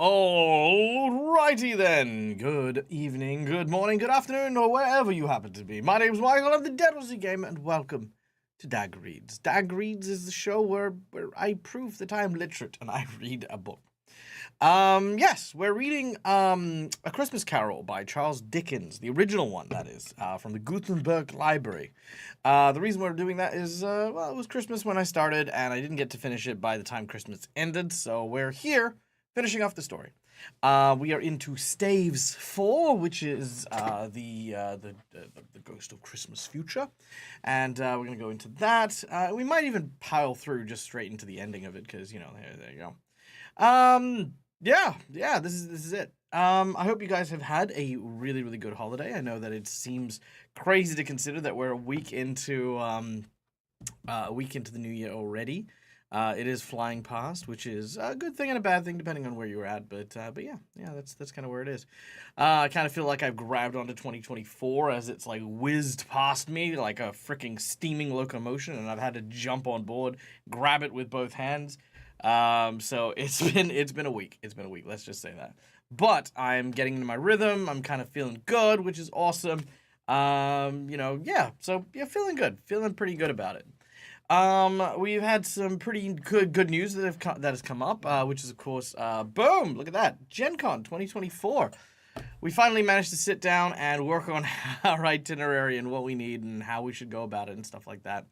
Alrighty then. Good evening, good morning, good afternoon, or wherever you happen to be. My name's Michael, I'm the Dead Gamer, and welcome to DAG Reads. DAG Reads is the show where I prove that I am literate and I read a book. Yes, we're reading A Christmas Carol by Charles Dickens, the original one, that is, from the Gutenberg Library. The reason we're doing that is, well, it was Christmas when I started, and I didn't get to finish it by the time Christmas ended, so we're here finishing off the story. We are into Staves 4, which is the Ghost of Christmas Future, and we're going to go into that. We might even pile through just straight into the ending of it, because, you know, there you go. Yeah, this is it. I hope you guys have had a really good holiday. I know that it seems crazy to consider that we're a week into the new year already. It is flying past, which is a good thing and a bad thing depending on where you're at. But yeah, that's kind of where it is. I kind of feel like I've grabbed onto 2024 as it's like whizzed past me like a freaking steaming locomotion, and I've had to jump on board, grab it with both hands. So it's been a week. It's been a week. Let's just say that. But I'm getting into my rhythm. I'm kind of feeling good, which is awesome. Yeah. So yeah, feeling good. Feeling pretty good about it. We've had some pretty good news that has come up, which is of course, boom, look at that, Gen Con 2024. We finally managed to sit down and work on our itinerary and what we need and how we should go about it and stuff like that.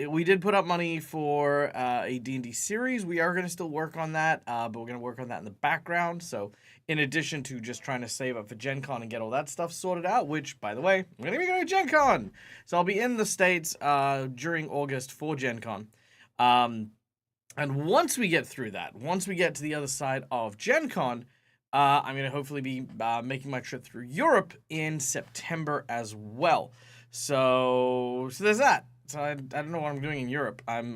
We did put up money for a D&D series. We are going to still work on that, but we're going to work on that in the background. So in addition to just trying to save up for Gen Con and get all that stuff sorted out, which, by the way, I'm going to be going to Gen Con. So I'll be in the States during August for Gen Con. And once we get through that, once we get to the other side of Gen Con, I'm going to hopefully be making my trip through Europe in September as well. So there's that. So I don't know what I'm doing in Europe. I'm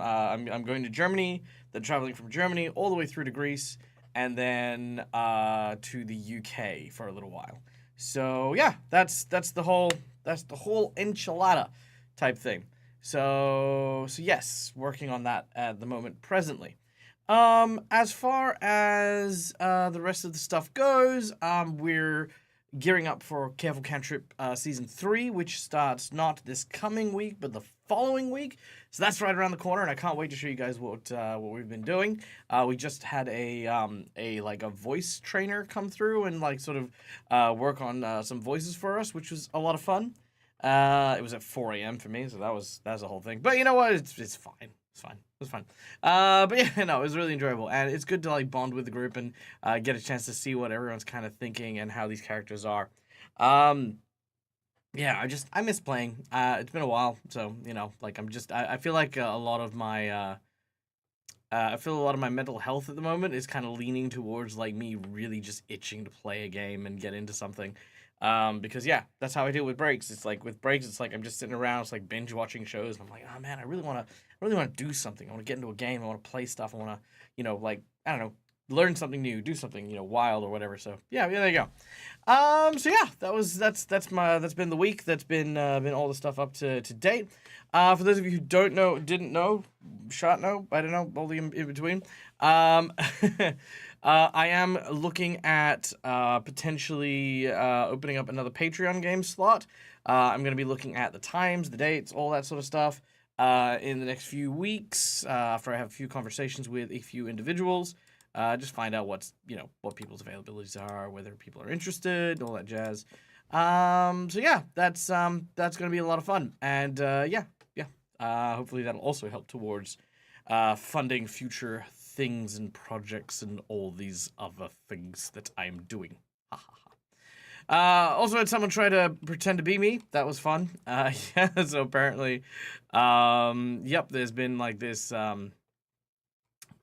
going to Germany, then traveling from Germany all the way through to Greece, and then to the UK for a little while. So yeah, that's the whole enchilada type thing. So yes, working on that at the moment presently. As far as the rest of the stuff goes, we're gearing up for Careful Cantrip Season 3, which starts not this coming week, but the following week. So that's right around the corner, and I can't wait to show you guys what we've been doing. We just had a voice trainer come through and like sort of work on some voices for us, which was a lot of fun. It was at 4 a.m. for me, so that was the whole thing. But you know what? It's fine. It's fine. It was fun. But yeah, no, it was really enjoyable, and it's good to like bond with the group and get a chance to see what everyone's kind of thinking and how these characters are. Yeah, I miss playing. It's been a while, so you know, like I feel like a lot of my mental health at the moment is kind of leaning towards like me really just itching to play a game and get into something. Because yeah, that's how I deal with breaks. It's like with breaks, it's like I'm just sitting around, it's like binge watching shows, and I'm like, oh man, I really want to do something. I want to get into a game. I want to play stuff. I want to, you know, like I don't know, learn something new, do something, you know, wild or whatever. So yeah, there you go. So yeah, that's been the week. That's been all the stuff up to date. For those of you who didn't know, I don't know, all the in between. I am looking at potentially opening up another Patreon game slot. I'm going to be looking at the times, the dates, all that sort of stuff in the next few weeks after I have a few conversations with a few individuals. Just find out what people's availabilities are, whether people are interested, all that jazz. So yeah, that's going to be a lot of fun, and hopefully that'll also help towards funding future things and projects and all these other things that I'm doing. Also had someone try to pretend to be me. That was fun. Yeah, so apparently, there's been like this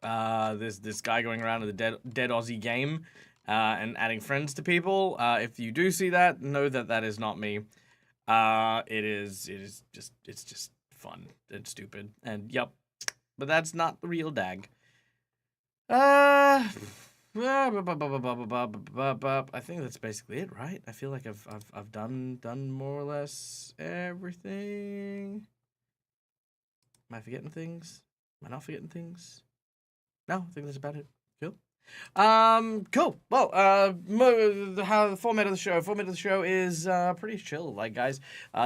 this guy going around to the dead Aussie game and adding friends to people. If you do see that, know that is not me. It's just fun and stupid, and yep, but that's not the real DAG. I think that's basically it, right? I feel like I've done more or less everything. Am I forgetting things? Am I not forgetting things? No, I think that's about it. Cool. Cool. Well, how the format of the show. Format of the show is pretty chill. Like, guys,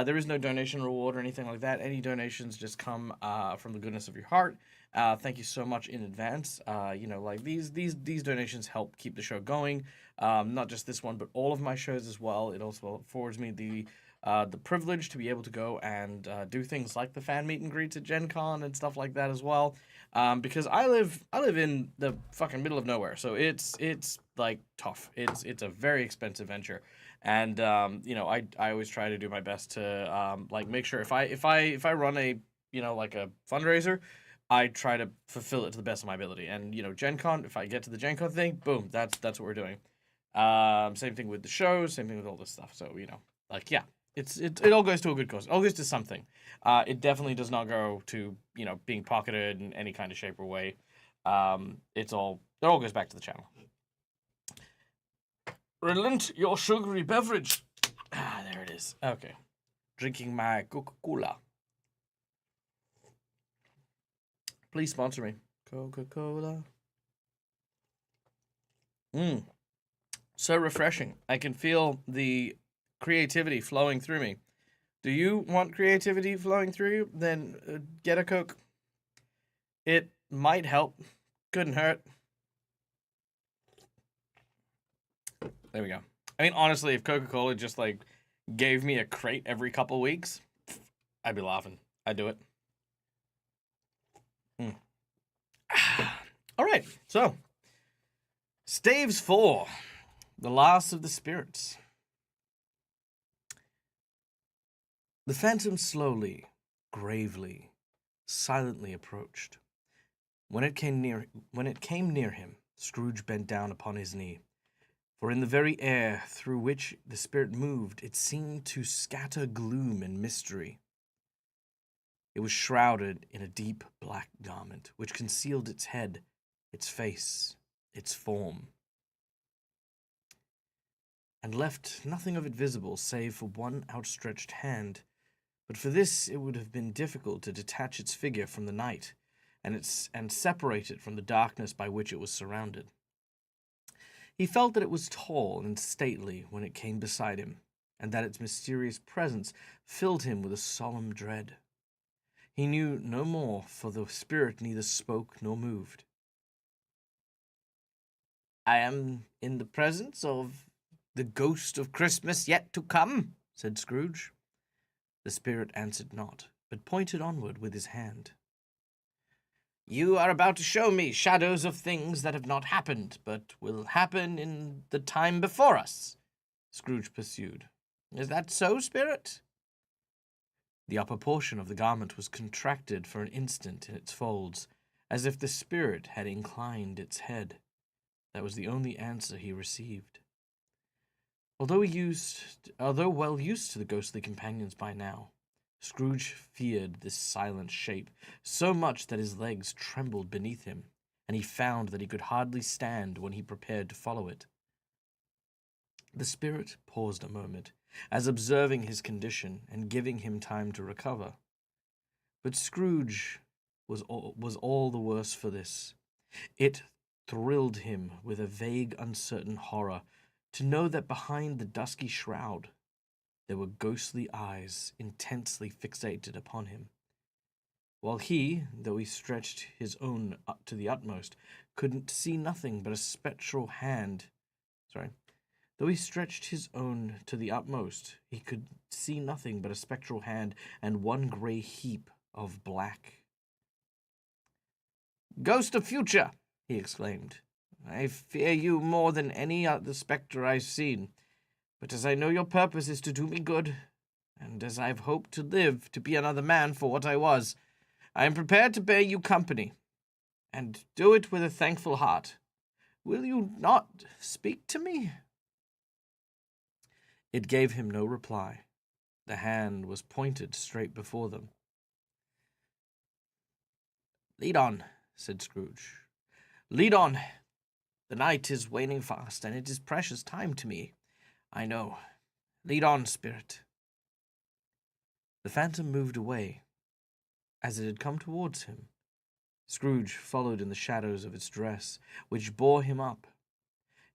there is no donation reward or anything like that. Any donations just come from the goodness of your heart. Thank you so much in advance. Like these donations help keep the show going. Not just this one, but all of my shows as well. It also affords me the privilege to be able to go and do things like the fan meet and greets at Gen Con and stuff like that as well. Because I live in the fucking middle of nowhere, so it's like tough. It's a very expensive venture, and I always try to do my best to like make sure if I run a like a fundraiser, I try to fulfill it to the best of my ability. And Gen Con, if I get to the Gen Con thing, boom, that's what we're doing. Same thing with the shows, same thing with all this stuff. So like yeah, it all goes to a good cause. It all goes to something. It definitely does not go to being pocketed in any kind of shape or way. It all goes back to the channel. Relent your sugary beverage. There it is. Okay, drinking my Coca-Cola. Please sponsor me, Coca-Cola. So refreshing. I can feel the creativity flowing through me. Do you want creativity flowing through you? Then get a Coke. It might help. Couldn't hurt. There we go. I mean, honestly, if Coca-Cola just like gave me a crate every couple weeks, I'd be laughing. I'd do it. All right, so Staves 4, The Last of the Spirits. The phantom slowly, gravely, silently approached. When it came near him, Scrooge bent down upon his knee. For in the very air through which the spirit moved, it seemed to scatter gloom and mystery. It was shrouded in a deep black garment, which concealed its head, its face, its form, and left nothing of it visible save for one outstretched hand. But for this it would have been difficult to detach its figure from the night, and separate it from the darkness by which it was surrounded. He felt that it was tall and stately when it came beside him, and that its mysterious presence filled him with a solemn dread. He knew no more, for the spirit neither spoke nor moved. "I am in the presence of the ghost of Christmas yet to come," said Scrooge. The spirit answered not, but pointed onward with his hand. "You are about to show me shadows of things that have not happened, but will happen in the time before us," Scrooge pursued. "Is that so, spirit?" The upper portion of the garment was contracted for an instant in its folds, as if the spirit had inclined its head. That was the only answer he received. Although well used to the ghostly companions by now, Scrooge feared this silent shape so much that his legs trembled beneath him, and he found that he could hardly stand when he prepared to follow it. The spirit paused a moment, as observing his condition and giving him time to recover. But Scrooge was all the worse for this. It thrilled him with a vague, uncertain horror to know that behind the dusky shroud there were ghostly eyes intensely fixated upon him, while he, though he stretched his own to the utmost, couldn't see nothing but a spectral hand. Though he stretched his own to the utmost, he could see nothing but a spectral hand and one grey heap of black. "Ghost of Future!" he exclaimed. "I fear you more than any other spectre I've seen. But as I know your purpose is to do me good, and as I've hoped to live to be another man for what I was, I am prepared to bear you company, and do it with a thankful heart. Will you not speak to me?" It gave him no reply. The hand was pointed straight before them. "Lead on," said Scrooge. "Lead on. The night is waning fast, and it is precious time to me, I know. Lead on, spirit." The phantom moved away. As it had come towards him, Scrooge followed in the shadows of its dress, which bore him up.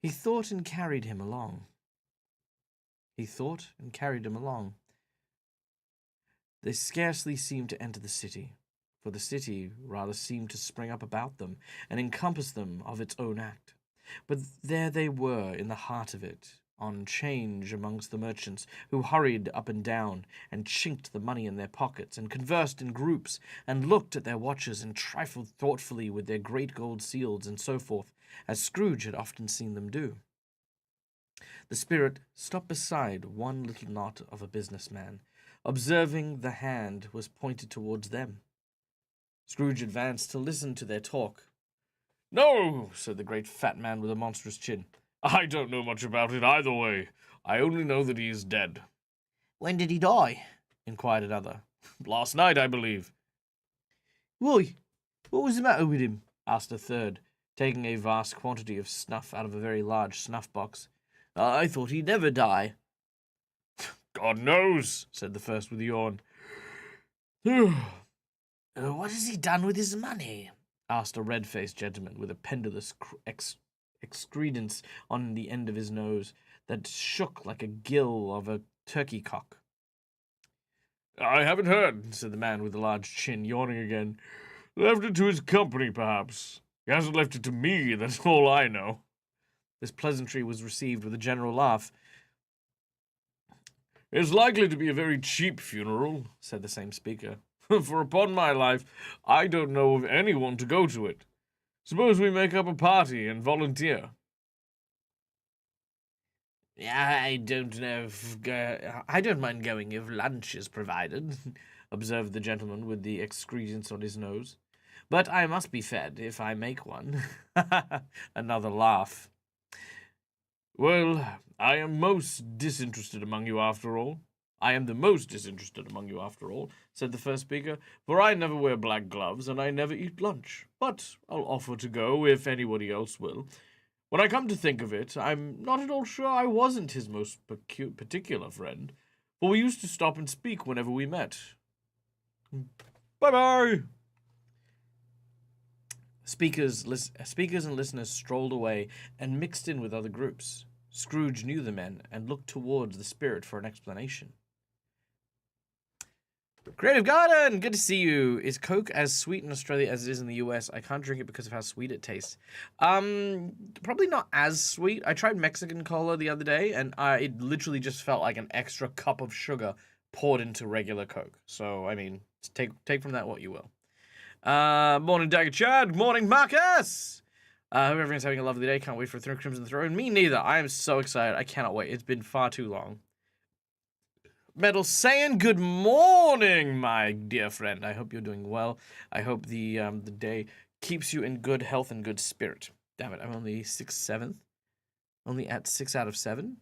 He thought and carried him along. He thought and carried him along. They scarcely seemed to enter the city, for the city rather seemed to spring up about them and encompass them of its own act. But there they were in the heart of it, on change amongst the merchants, who hurried up and down, and chinked the money in their pockets, and conversed in groups, and looked at their watches, and trifled thoughtfully with their great gold seals, and so forth, as Scrooge had often seen them do. The spirit stopped beside one little knot of a businessman, observing the hand was pointed towards them. Scrooge advanced to listen to their talk. "No," said the great fat man with a monstrous chin. "I don't know much about it either way. I only know that he is dead." "When did he die?" inquired another. "Last night, I believe." "Why, what was the matter with him?" asked a third, taking a vast quantity of snuff out of a very large snuff-box. "I thought he'd never die." "God knows," said the first with a yawn. "What has he done with his money?" asked a red-faced gentleman with a pendulous excrescence on the end of his nose that shook like a gill of a turkey-cock. "I haven't heard," said the man with the large chin, yawning again. "Left it to his company, perhaps. He hasn't left it to me, that's all I know." This pleasantry was received with a general laugh. "It's likely to be a very cheap funeral," said the same speaker. "For upon my life, I don't know of anyone to go to it. Suppose we make up a party and volunteer." "I don't know if I don't mind going if lunch is provided," observed the gentleman with the excrescence on his nose. "But I must be fed if I make one." Another laugh. "Well, I am most disinterested among you after all. I am the most disinterested among you after all," said the first speaker, "for I never wear black gloves and I never eat lunch. But I'll offer to go if anybody else will. When I come to think of it, I'm not at all sure I wasn't his most particular friend, for we used to stop and speak whenever we met. Bye-bye." Speakers and listeners strolled away and mixed in with other groups. Scrooge knew the men and looked towards the spirit for an explanation. "Creative Garden, good to see you. Is Coke as sweet in Australia as it is in the US? I can't drink it because of how sweet it tastes." Probably not as sweet. I tried Mexican cola the other day, and it literally just felt like an extra cup of sugar poured into regular Coke. So, I mean, take from that what you will. Morning, Dagger Chad. Morning, Marcus. Hope everyone's having a lovely day. Can't wait for Crimson Throne. Me neither. I am so excited. I cannot wait. It's been far too long. Metal saying good morning, my dear friend. I hope you're doing well. I hope the day keeps you in good health and good spirit. Damn it, I'm only 7th. Only at 6 out of 7.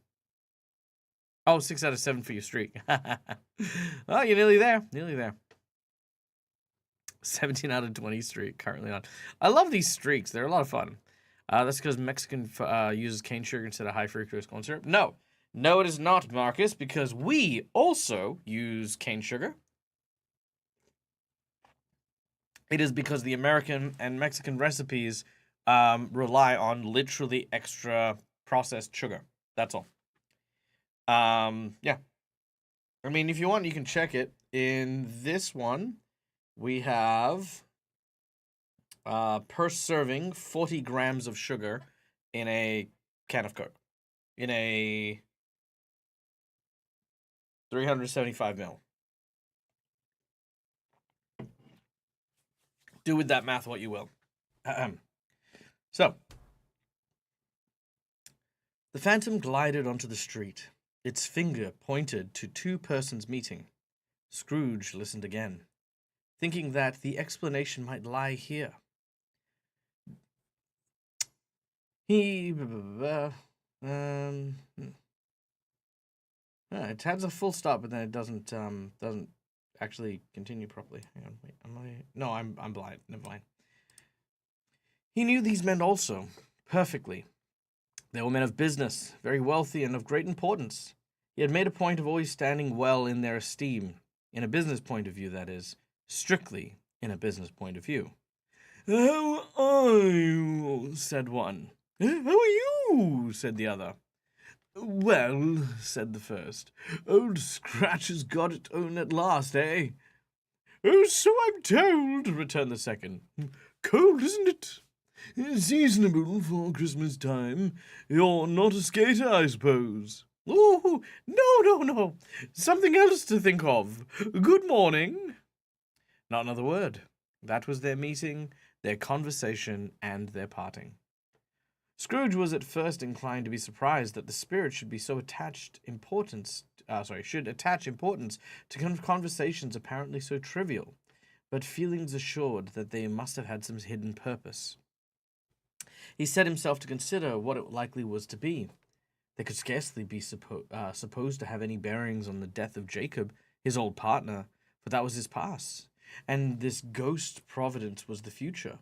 Oh, 6 out of 7 for your streak. Oh, you're nearly there. Nearly there. 17 out of 20 streak currently on. I love these streaks. They're a lot of fun. That's because Mexican uses cane sugar instead of high fructose corn syrup. No, it is not, Marcus, because we also use cane sugar. It is because the American and Mexican recipes rely on literally extra processed sugar. That's all. Yeah. I mean, if you want, you can check it. In this one, we have per serving 40 grams of sugar in a can of Coke. In a 375 ml. Do with that math what you will. So, the phantom glided onto the street. Its finger pointed to two persons meeting. Scrooge listened again, thinking that the explanation might lie here. It has a full stop, but then it doesn't actually continue properly. Hang on, wait, No, I'm blind. Never mind. He knew these men also, perfectly. They were men of business, very wealthy and of great importance. He had made a point of always standing well in their esteem, in a business point of view, that is, strictly in a business point of view. "How are you?" said one. "How are you?" said the other. "Well," said the first, "Old Scratch has got it on at last, eh?" "Oh, so I'm told," returned the second. "Cold, isn't it? Seasonable for Christmas time. You're not a skater, I suppose." "Oh, no. Something else to think of. Good morning." Not another word. That was their meeting, their conversation, and their parting. Scrooge was at first inclined to be surprised that the spirit should be so should attach importance to conversations apparently so trivial, but feelings assured that they must have had some hidden purpose. He set himself to consider what it likely was to be. They could scarcely be supposed to have any bearings on the death of Jacob, his old partner, for that was his past, and this ghost providence was the future.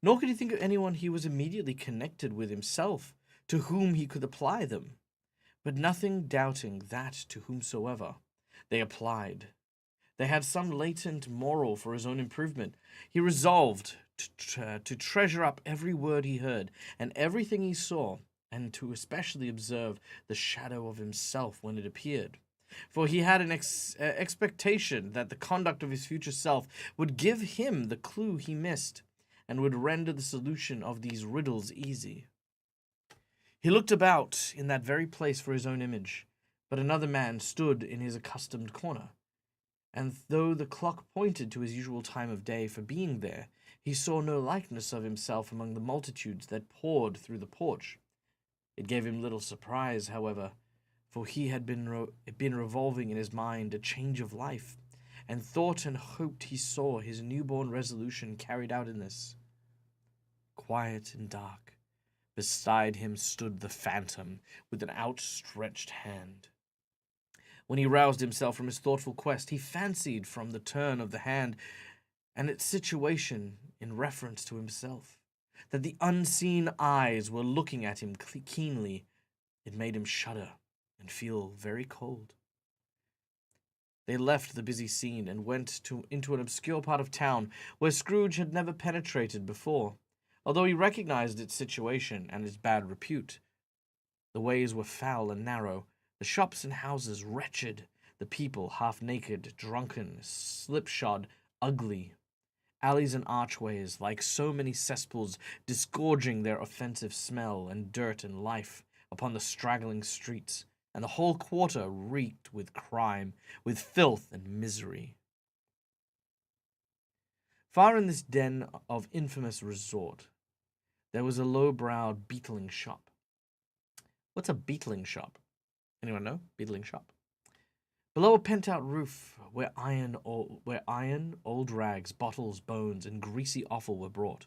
Nor could he think of anyone he was immediately connected with himself, to whom he could apply them. But nothing doubting that to whomsoever they applied, they had some latent moral for his own improvement. He resolved to treasure up every word he heard and everything he saw, and to especially observe the shadow of himself when it appeared. For he had an expectation that the conduct of his future self would give him the clue he missed, and would render the solution of these riddles easy. He looked about in that very place for his own image, but another man stood in his accustomed corner, and though the clock pointed to his usual time of day for being there, he saw no likeness of himself among the multitudes that poured through the porch. It gave him little surprise, however, for he had been revolving in his mind a change of life, and thought and hoped he saw his newborn resolution carried out in this. Quiet and dark, beside him stood the phantom with an outstretched hand. When he roused himself from his thoughtful quest, he fancied from the turn of the hand and its situation in reference to himself, that the unseen eyes were looking at him keenly. It made him shudder and feel very cold. They left the busy scene and went into an obscure part of town where Scrooge had never penetrated before, although he recognized its situation and its bad repute. The ways were foul and narrow, the shops and houses wretched, the people half-naked, drunken, slipshod, ugly. Alleys and archways, like so many cesspools, disgorging their offensive smell and dirt and life upon the straggling streets, and the whole quarter reeked with crime, with filth and misery. Far in this den of infamous resort, there was a low-browed beetling shop. What's a beetling shop? Anyone know? Beetling shop. Below a pent-out roof, where iron, old rags, bottles, bones, and greasy offal were brought.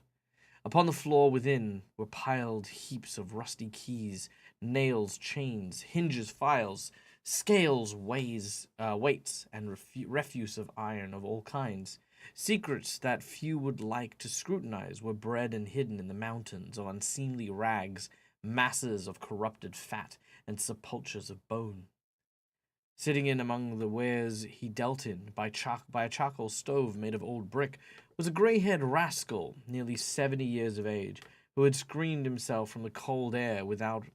Upon the floor within were piled heaps of rusty keys, nails, chains, hinges, files, scales, weights, and refuse of iron of all kinds. Secrets that few would like to scrutinize were bred and hidden in the mountains of unseemly rags, masses of corrupted fat, and sepulchres of bone. Sitting in among the wares he dealt in, by a charcoal stove made of old brick, was a gray-haired rascal, nearly 70 years of age, who had screened himself from the cold air without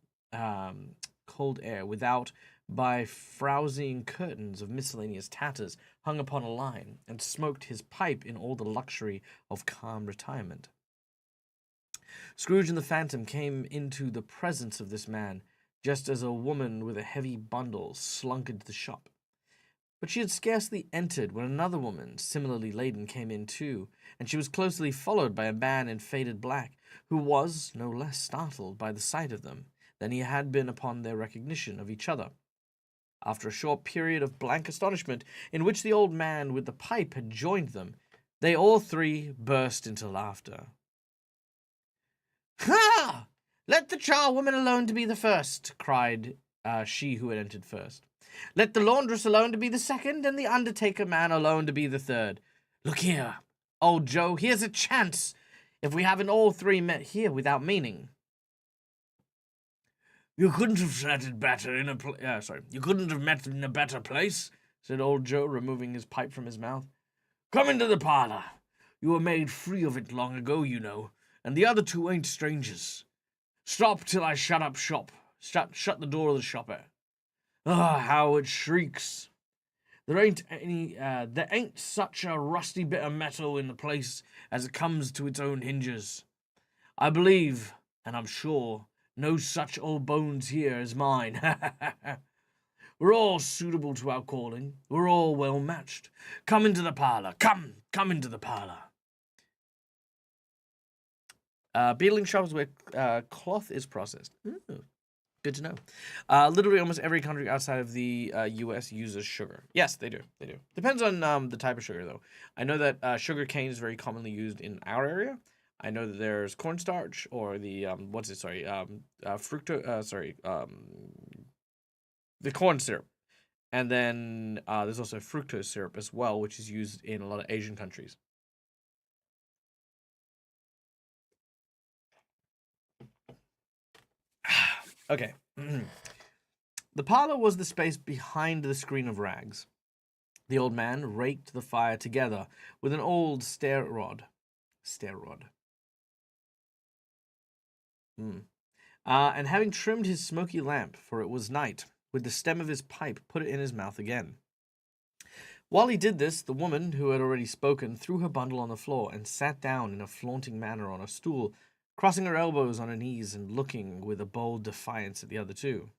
by frowsing curtains of miscellaneous tatters hung upon a line, and smoked his pipe in all the luxury of calm retirement. Scrooge and the Phantom came into the presence of this man, just as a woman with a heavy bundle slunk into the shop. But she had scarcely entered when another woman, similarly laden, came in too, and she was closely followed by a man in faded black, who was no less startled by the sight of them than he had been upon their recognition of each other. After a short period of blank astonishment, in which the old man with the pipe had joined them, they all three burst into laughter. "Ha! Let the charwoman alone to be the first," cried she who had entered first. "Let the laundress alone to be the second, and the undertaker man alone to be the third. Look here, old Joe, here's a chance, if we haven't all three met here without meaning." "You couldn't have said it better you couldn't have met in a better place," said old Joe, removing his pipe from his mouth. "Come into the parlor. You were made free of it long ago, you know, and the other two ain't strangers. Stop till I shut up shop. Shut the door of the shop. Ah, how it shrieks. There ain't such a rusty bit of metal in the place as it comes to its own hinges. I believe, and I'm sure, no such old bones here as mine. We're all suitable to our calling. We're all well matched. Come into the parlour. Come into the parlour. Beetling shops where cloth is processed. Ooh, good to know. Literally almost every country outside of the U.S. uses sugar. Yes, they do. They do. Depends on the type of sugar, though. I know that sugar cane is very commonly used in our area. I know that there's cornstarch or the the corn syrup, and then there's also fructose syrup as well, which is used in a lot of Asian countries. Okay. The parlor was the space behind the screen of rags. The old man raked the fire together with an old stair rod. And having trimmed his smoky lamp, for it was night, with the stem of his pipe put it in his mouth again. While he did this, the woman, who had already spoken, threw her bundle on the floor and sat down in a flaunting manner on a stool, crossing her elbows on her knees and looking with a bold defiance at the other two.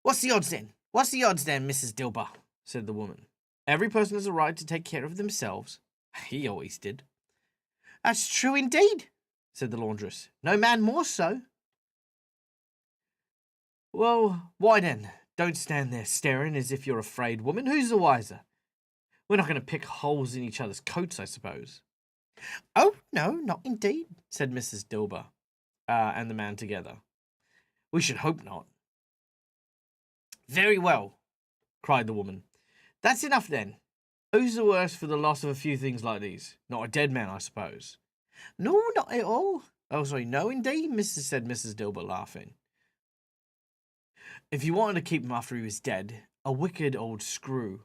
What's the odds then, Mrs. Dilber? Said the woman. Every person has a right to take care of themselves. He always did. That's true indeed, said the laundress. No man more so. Well, why then? Don't stand there staring as if you're afraid, woman. Who's the wiser? We're not going to pick holes in each other's coats, I suppose. Oh, no, not indeed, said Mrs. Dilber and the man together. We should hope not. Very well, cried the woman. That's enough then. Who's the worse for the loss of a few things like these? Not a dead man, I suppose. No, not at all. Oh, sorry, no, indeed, said Mrs. Dilber, laughing. If you wanted to keep him after he was dead, a wicked old screw,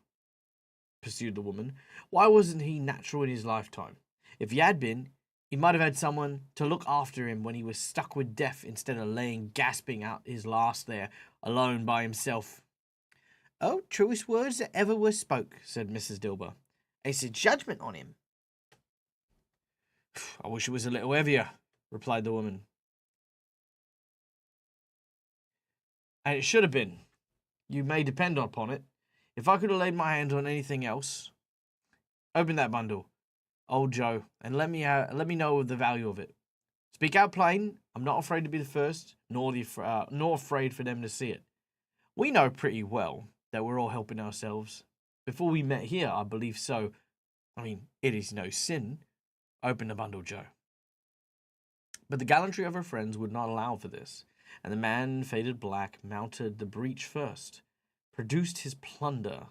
pursued the woman, why wasn't he natural in his lifetime? If he had been, he might have had someone to look after him when he was stuck with death instead of laying gasping out his last there, alone by himself. Oh, truest words that ever were spoke, said Mrs. Dilber. It's a judgment on him. I wish it was a little heavier, replied the woman. And it should have been. You may depend upon it. If I could have laid my hand on anything else... Open that bundle, old Joe, and let me know the value of it. Speak out plain. I'm not afraid to be the first, nor afraid for them to see it. We know pretty well that we're all helping ourselves. Before we met here, I believe so. I mean, it is no sin. Open the bundle, Joe. But the gallantry of her friends would not allow for this, and the man in faded black mounted the breach first, produced his plunder.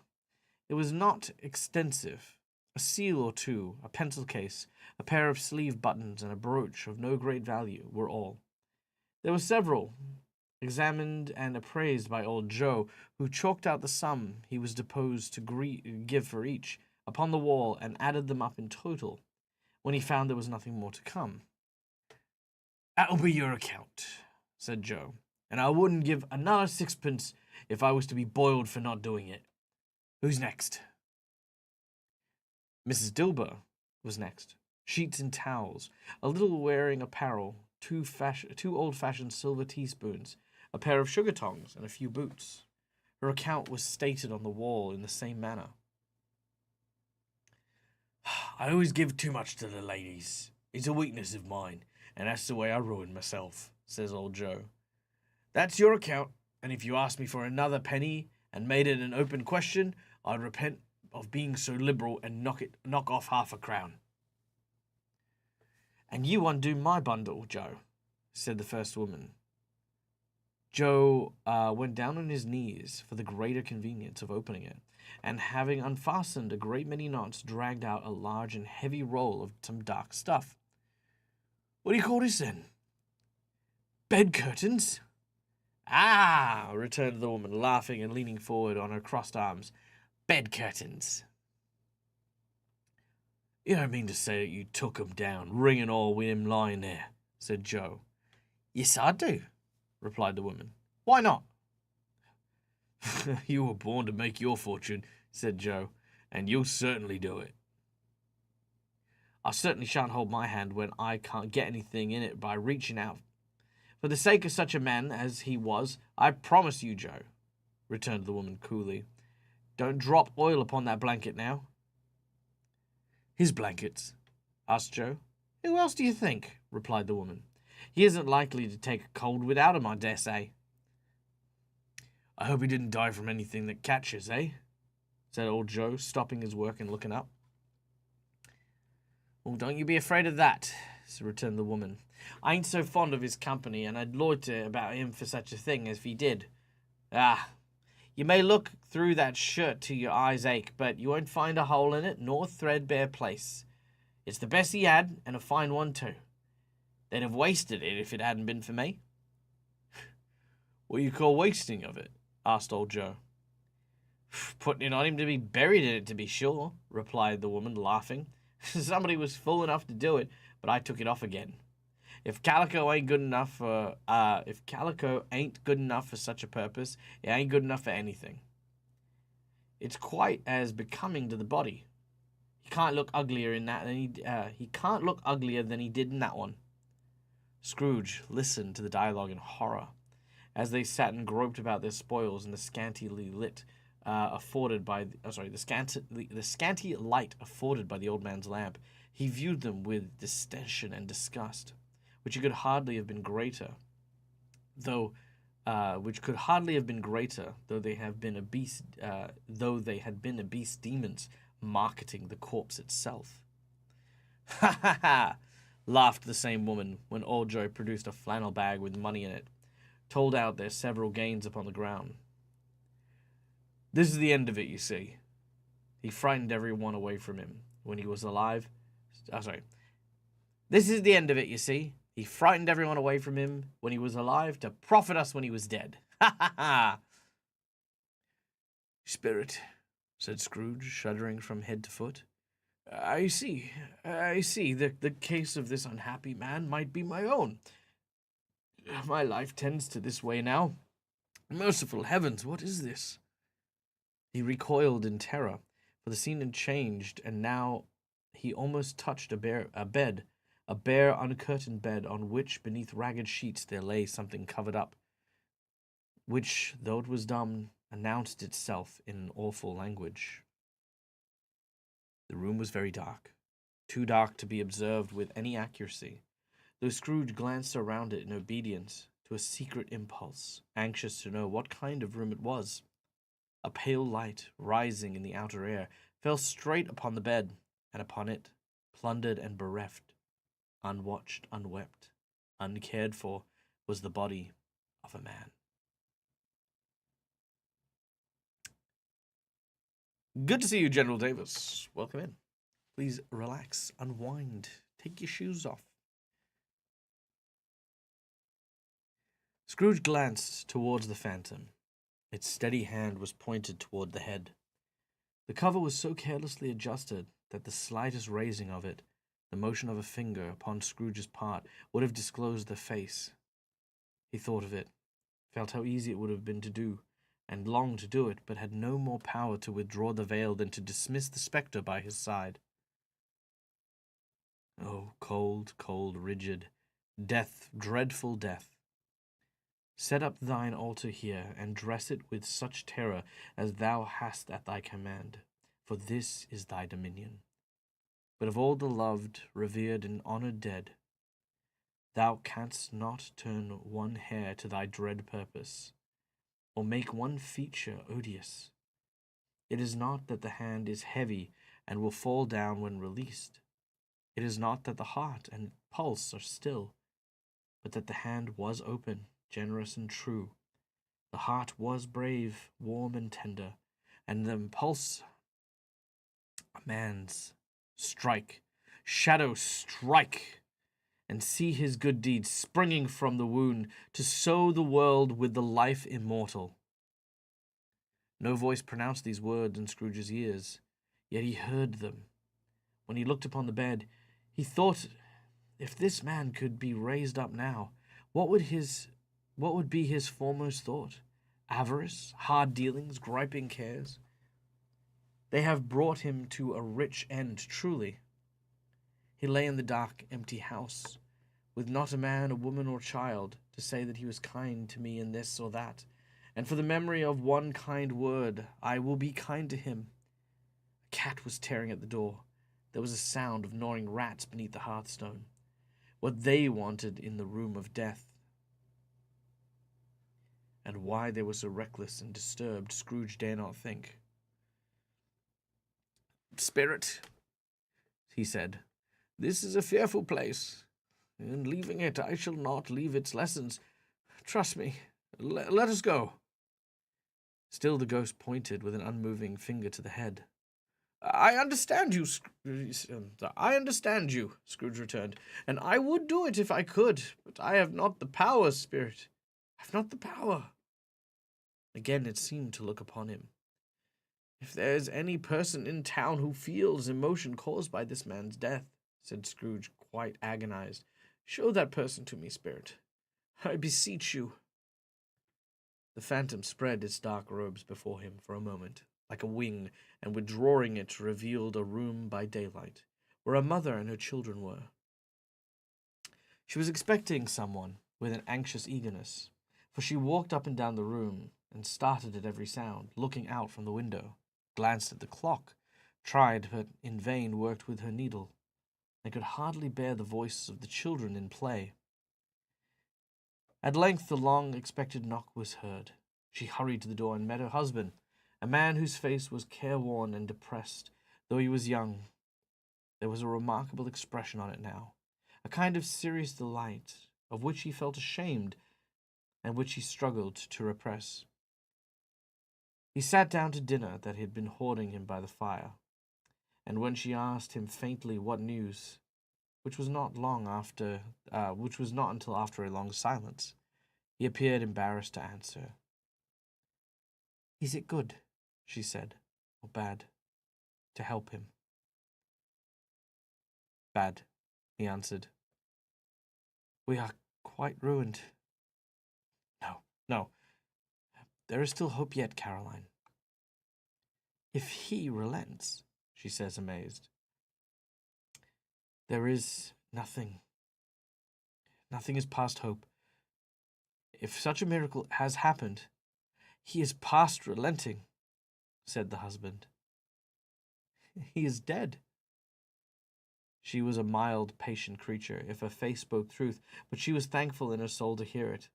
It was not extensive. A seal or two, a pencil case, a pair of sleeve buttons, and a brooch of no great value were all. There were several, examined and appraised by old Joe, who chalked out the sum he was disposed to give for each upon the wall and added them up in total, when he found there was nothing more to come. That'll be your account, said Joe, and I wouldn't give another sixpence if I was to be boiled for not doing it. Who's next? Mrs. Dilber was next. Sheets and towels, a little wearing apparel, two old-fashioned silver teaspoons, a pair of sugar tongs, and a few boots. Her account was stated on the wall in the same manner. I always give too much to the ladies. It's a weakness of mine, and that's the way I ruin myself, says old Joe. That's your account, and if you asked me for another penny and made it an open question, I'd repent of being so liberal and knock off half a crown. And you undo my bundle, Joe, said the first woman. Joe went down on his knees for the greater convenience of opening it, and having unfastened a great many knots, dragged out a large and heavy roll of some dark stuff. What do you call this, then? Bed curtains? Ah, returned the woman, laughing and leaning forward on her crossed arms. Bed curtains. You don't mean to say that you took him down, ring and all, with him lying there, said Joe. Yes, I do, replied the woman. Why not? You were born to make your fortune, said Joe, and you'll certainly do it. I certainly shan't hold my hand when I can't get anything in it by reaching out. For the sake of such a man as he was, I promise you, Joe, returned the woman coolly. Don't drop oil upon that blanket now. His blankets? Asked Joe. Who else do you think? Replied the woman. He isn't likely to take a cold without him, I dare say. I hope he didn't die from anything that catches, eh? Said old Joe, stopping his work and looking up. Well, don't you be afraid of that, returned the woman. I ain't so fond of his company, and I'd loiter about him for such a thing if he did. Ah, you may look through that shirt till your eyes ache, but you won't find a hole in it, nor a threadbare place. It's the best he had, and a fine one too. They'd have wasted it if it hadn't been for me. What do you call wasting of it? Asked old Joe. Putting it on him to be buried in it, to be sure, replied the woman, laughing. Somebody was fool enough to do it, but I took it off again. If calico ain't good enough for such a purpose, it ain't good enough for anything. It's quite as becoming to the body. He can't look uglier than he did in that one. Scrooge listened to the dialogue in horror, as they sat and groped about their spoils in the scantily lit the scanty light afforded by the old man's lamp. He viewed them with distension and disgust, which could hardly have been greater, though they had been beast demons marketing the corpse itself. Ha ha ha! Laughed the same woman when old Joe produced a flannel bag with money in it, told out their several gains upon the ground. This is the end of it, you see. He frightened everyone away from him when he was alive. This is the end of it, you see. He frightened everyone away from him when he was alive to profit us when he was dead. Ha ha ha! Spirit, said Scrooge, shuddering from head to foot. I see. The case of this unhappy man might be my own. My life tends to this way now. Merciful heavens, what is this? He recoiled in terror, for the scene had changed, and now he almost touched a bare, uncurtained bed, on which, beneath ragged sheets, there lay something covered up, which, though it was dumb, announced itself in an awful language. The room was very dark, too dark to be observed with any accuracy, though Scrooge glanced around it in obedience to a secret impulse, anxious to know what kind of room it was. A pale light, rising in the outer air, fell straight upon the bed, and upon it, plundered and bereft, unwatched, unwept, uncared for, was the body of a man. Good to see you, General Davis. Welcome in. Please relax, unwind, take your shoes off. Scrooge glanced towards the phantom. Its steady hand was pointed toward the head. The cover was so carelessly adjusted that the slightest raising of it, the motion of a finger upon Scrooge's part, would have disclosed the face. He thought of it, felt how easy it would have been to do, and longed to do it, but had no more power to withdraw the veil than to dismiss the spectre by his side. Oh, cold, cold, rigid, death, dreadful death! Set up thine altar here, and dress it with such terror as thou hast at thy command, for this is thy dominion. But of all the loved, revered, and honoured dead, thou canst not turn one hair to thy dread purpose, or make one feature odious. It is not that the hand is heavy and will fall down when released. It is not that the heart and pulse are still, but that the hand was open, generous and true. The heart was brave, warm and tender, and the pulse a man's. Strike, shadow, strike, and see his good deeds springing from the wound to sow the world with the life immortal. No voice pronounced these words in Scrooge's ears, yet he heard them. When he looked upon the bed, he thought, if this man could be raised up now, what would be his foremost thought? Avarice, hard dealings, griping cares? They have brought him to a rich end, truly. He lay in the dark, empty house, with not a man, a woman, or child to say that he was kind to me in this or that, and for the memory of one kind word, I will be kind to him. A cat was tearing at the door. There was a sound of gnawing rats beneath the hearthstone. What they wanted in the room of death, and why they were so reckless and disturbed, Scrooge dare not think. "Spirit," he said, "this is a fearful place. In leaving it, I shall not leave its lessons. Trust me. Let us go." Still the ghost pointed with an unmoving finger to the head. I understand you, Scrooge returned, "and I would do it if I could, but I have not the power, Spirit. I have not the power." Again it seemed to look upon him. "If there is any person in town who feels emotion caused by this man's death," said Scrooge, quite agonized, "show that person to me, Spirit. I beseech you." The phantom spread its dark robes before him for a moment, like a wing, and withdrawing it revealed a room by daylight, where a mother and her children were. She was expecting someone with an anxious eagerness, for she walked up and down the room and started at every sound, looking out from the window, glanced at the clock, tried but in vain worked with her needle, and could hardly bear the voices of the children in play. At length the long-expected knock was heard. She hurried to the door and met her husband, a man whose face was careworn and depressed, though he was young. There was a remarkable expression on it now, a kind of serious delight, of which he felt ashamed, and which he struggled to repress. He sat down to dinner that had been hoarding him by the fire, and when she asked him faintly what news, which was not until after a long silence, he appeared embarrassed to answer. "Is it good," she said, "or bad, to help him?" "Bad," he answered. "We are quite ruined." No. There is still hope yet, Caroline." "If he relents," she says, amazed. "There is nothing. Nothing is past hope. If such a miracle has happened, he is past relenting," said the husband. "He is dead." She was a mild, patient creature, if her face spoke truth, but she was thankful in her soul to hear it.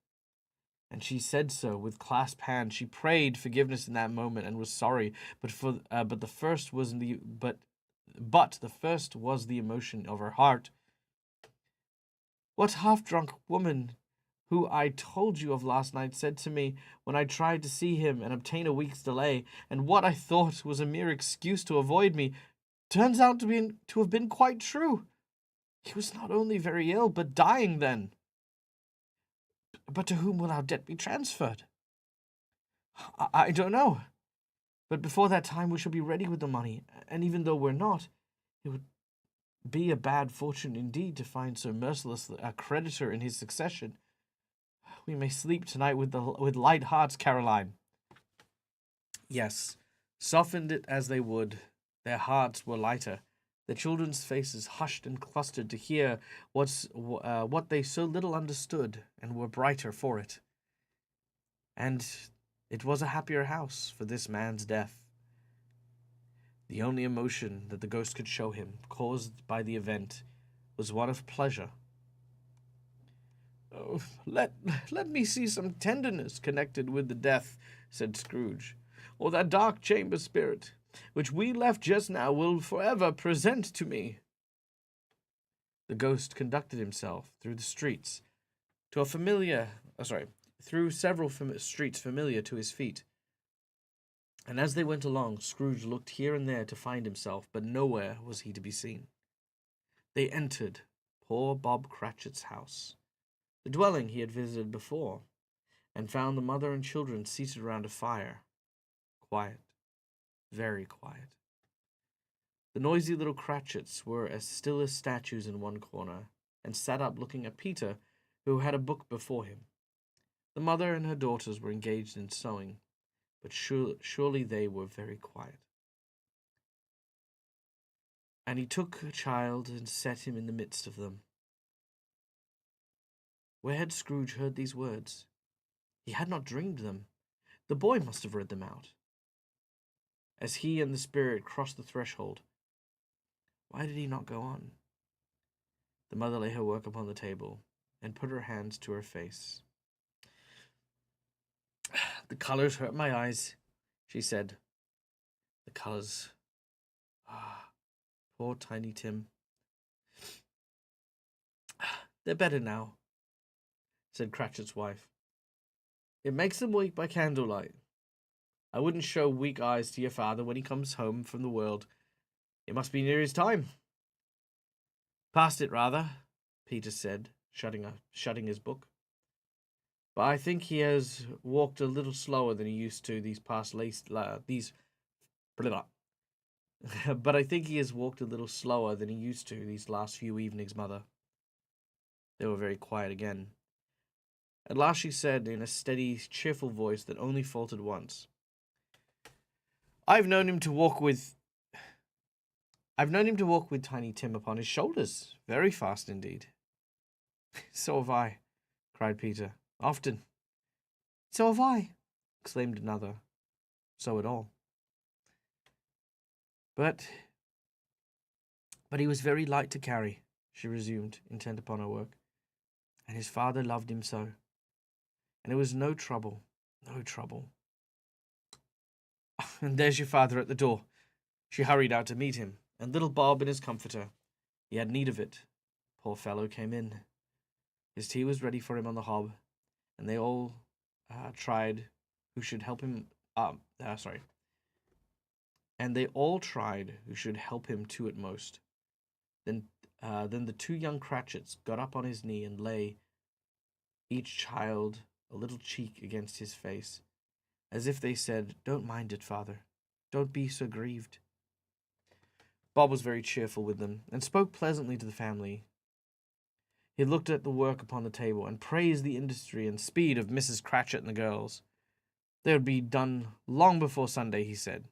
And she said so with clasped hands. She prayed forgiveness in that moment and was sorry, but the first was the emotion of her heart. "What half-drunk woman who I told you of last night said to me when I tried to see him and obtain a week's delay, and what I thought was a mere excuse to avoid me, turns out to have been quite true. He was not only very ill, but dying then." "But to whom will our debt be transferred?" I don't know. But before that time we shall be ready with the money, and even though we're not, it would be a bad fortune indeed to find so merciless a creditor in his succession. We may sleep tonight with light hearts, Caroline." Yes, softened it as they would, their hearts were lighter, the children's faces hushed and clustered to hear what they so little understood, and were brighter for it. And it was a happier house for this man's death. The only emotion that the ghost could show him, caused by the event, was one of pleasure. "Oh, let me see some tenderness connected with the death," said Scrooge, "or that dark chamber spirit, which we left just now, will forever present to me." The ghost conducted himself through the streets to through several streets familiar to his feet. And as they went along, Scrooge looked here and there to find himself, but nowhere was he to be seen. They entered poor Bob Cratchit's house, the dwelling he had visited before, and found the mother and children seated around a fire, quiet, very quiet. The noisy little Cratchits were as still as statues in one corner, and sat up looking at Peter, who had a book before him. The mother and her daughters were engaged in sewing, but surely they were very quiet. And he took a child and set him in the midst of them. Where had Scrooge heard these words? He had not dreamed them. The boy must have read them out. As he and the spirit crossed the threshold, why did he not go on? The mother lay her work upon the table and put her hands to her face. The colors hurt my eyes, she said. The colors. Ah, poor Tiny Tim. They're better now, said Cratchit's wife. It makes them weak by candlelight. I wouldn't show weak eyes to your father when he comes home from the world. It must be near his time. Past it, rather, Peter said, shutting his book. But I think he has walked a little slower than he used to But I think he has walked a little slower than he used to these last few evenings, Mother. They were very quiet again. At last she said in a steady, cheerful voice that only faltered once, I've known him to walk with Tiny Tim upon his shoulders, very fast indeed. So have I, cried Peter. Often. So have I, exclaimed another. So had all. But he was very light to carry, she resumed, intent upon her work. And his father loved him so. And it was no trouble. And there's your father at the door. She hurried out to meet him, and little Bob in his comforter. He had need of it. Poor fellow came in. His tea was ready for him on the hob, and they all tried who should help him. And they all tried who should help him to it most. Then the two young Cratchits got up on his knee and lay, each child a little cheek against his face, as if they said, Don't mind it, father. Don't be so grieved. Bob was very cheerful with them, and spoke pleasantly to the family. He looked at the work upon the table, and praised the industry and speed of Mrs. Cratchit and the girls. They would be done long before Sunday, he said.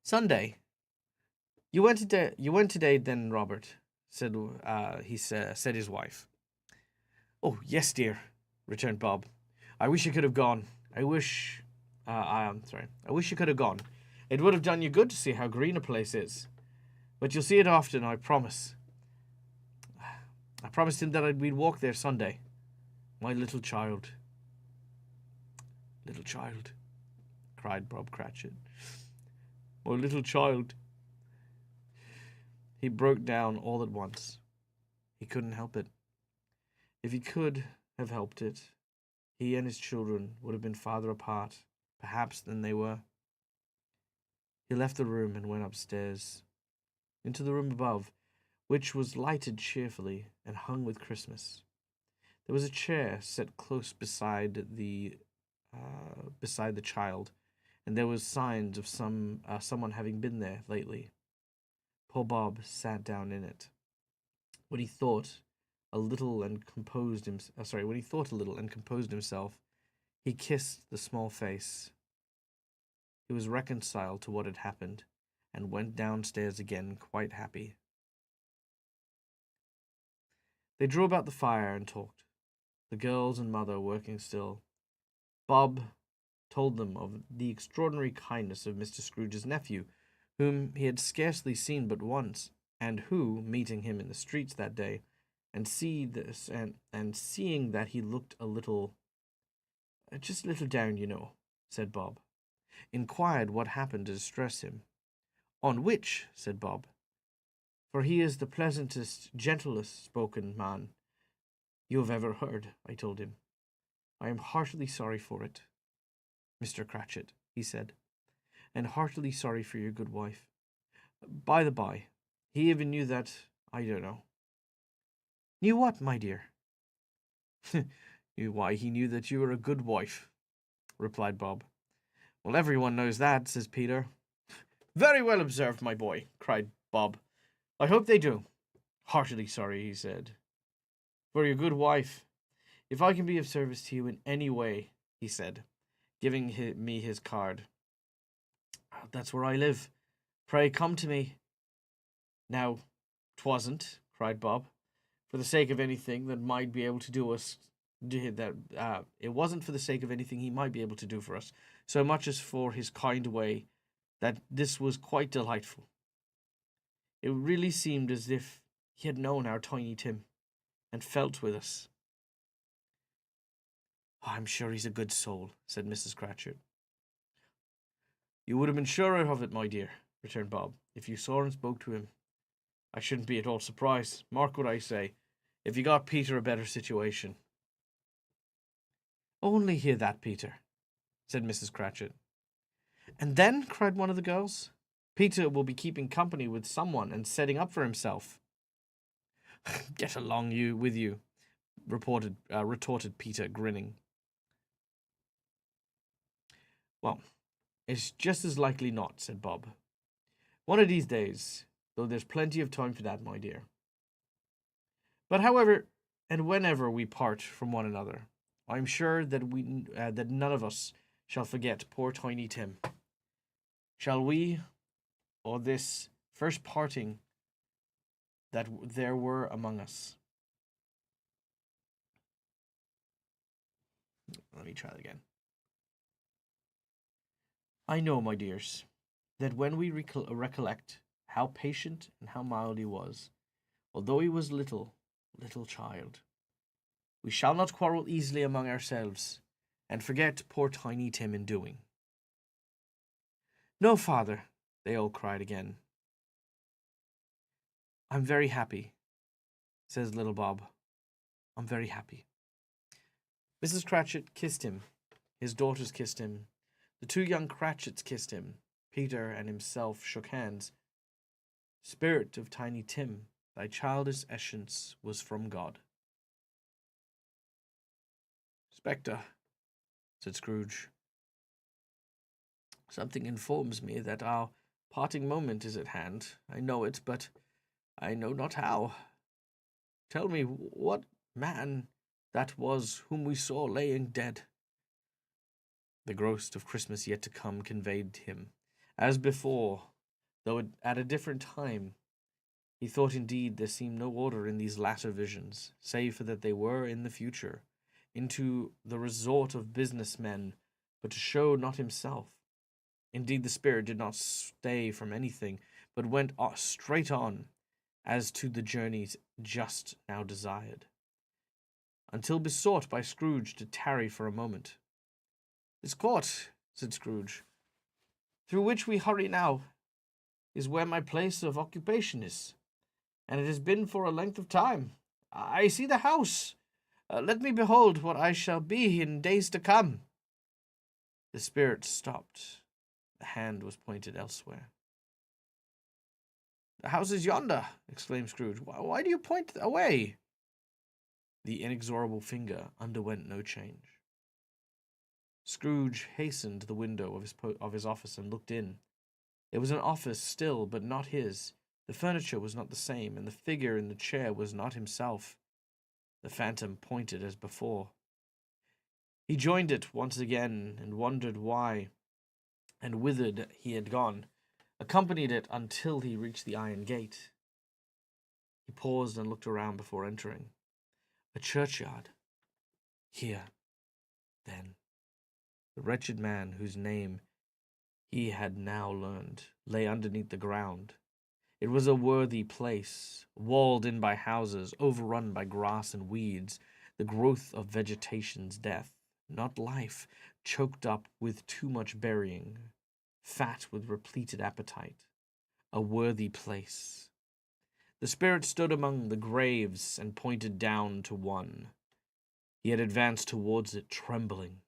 Sunday? You went today, then, Robert, said his wife. Oh, yes, dear, returned Bob. I wish you could have gone. I wish you could have gone. It would have done you good to see how green a place is. But you'll see it often, I promise. I promised him that we'd walk there Sunday. My little child. Little child, cried Bob Cratchit. My little child. He broke down all at once. He couldn't help it. If he could have helped it, he and his children would have been farther apart, perhaps, than they were. He left the room and went upstairs, into the room above, which was lighted cheerfully and hung with Christmas. There was a chair set close beside the child, and there was signs of someone having been there lately. Poor Bob sat down in it. When he thought a little and composed himself, he kissed the small face. He was reconciled to what had happened, and went downstairs again quite happy. They drew about the fire and talked, the girls and mother working still. Bob told them of the extraordinary kindness of Mr. Scrooge's nephew, whom he had scarcely seen but once, and who, meeting him in the streets that day, and seeing that he looked just a little down, you know, said Bob, inquired what happened to distress him. On which, said Bob, for he is the pleasantest, gentlest spoken man you have ever heard, I told him. I am heartily sorry for it, Mr. Cratchit, he said, and heartily sorry for your good wife. By the by, he even knew that, I don't know. Knew what, my dear? Why, he knew that you were a good wife, replied Bob. Well, everyone knows that, says Peter. Very well observed, my boy, cried Bob. I hope they do. Heartily sorry, he said. For your good wife. If I can be of service to you in any way, he said, giving me his card. That's where I live. Pray come to me. Now, 'twasn't, cried Bob, for the sake of anything that might be able to do us. It wasn't for the sake of anything he might be able to do for us, so much as for his kind way. That this was quite delightful. It really seemed as if he had known our Tiny Tim, and felt with us. Oh, I'm sure he's a good soul, said Mrs. Cratchit. You would have been sure of it, my dear, returned Bob, if you saw and spoke to him. I shouldn't be at all surprised, mark what I say, if you got Peter a better situation. Only hear that, Peter, said Mrs. Cratchit. And then, cried one of the girls, Peter will be keeping company with someone and setting up for himself. Get along with you, retorted Peter, grinning. Well, it's just as likely not, said Bob. One of these days, though there's plenty of time for that, my dear. But however, and whenever we part from one another, I'm sure that that none of us shall forget poor Tiny Tim. Shall we, or this first parting that there were among us? Let me try that again. I know, my dears, that when we recollect how patient and how mild he was, although he was little child, we shall not quarrel easily among ourselves, and forget poor Tiny Tim in doing. No, father, they all cried again. I'm very happy, says little Bob. I'm very happy. Mrs. Cratchit kissed him. His daughters kissed him. The two young Cratchits kissed him. Peter and himself shook hands. Spirit of Tiny Tim, thy childish essence was from God. Spectre, said Scrooge. Something informs me that our parting moment is at hand. I know it, but I know not how. Tell me what man that was whom we saw laying dead. The ghost of Christmas yet to come conveyed him, as before, though at a different time. He thought indeed there seemed no order in these latter visions, save for that they were in the future, into the resort of business men, but to show not himself. Indeed, the spirit did not stay from anything, but went straight on, as to the journeys just now desired, until besought by Scrooge to tarry for a moment. This court, said Scrooge, through which we hurry now, is where my place of occupation is, and it has been for a length of time. I see the house. Let me behold what I shall be in days to come. The spirit stopped. The hand was pointed elsewhere. The house is yonder, exclaimed Scrooge. Why do you point away? The inexorable finger underwent no change. Scrooge hastened to the window of his office and looked in. It was an office still, but not his. The furniture was not the same, and the figure in the chair was not himself. The phantom pointed as before. He joined it once again and wondered why and whither he had gone, accompanied it until he reached the iron gate. He paused and looked around before entering. A churchyard. Here, then, the wretched man whose name he had now learned lay underneath the ground. It was a worthy place, walled in by houses, overrun by grass and weeds, the growth of vegetation's death, not life, choked up with too much burying, fat with repleted appetite. A worthy place. The spirit stood among the graves and pointed down to one. He had advanced towards it, trembling.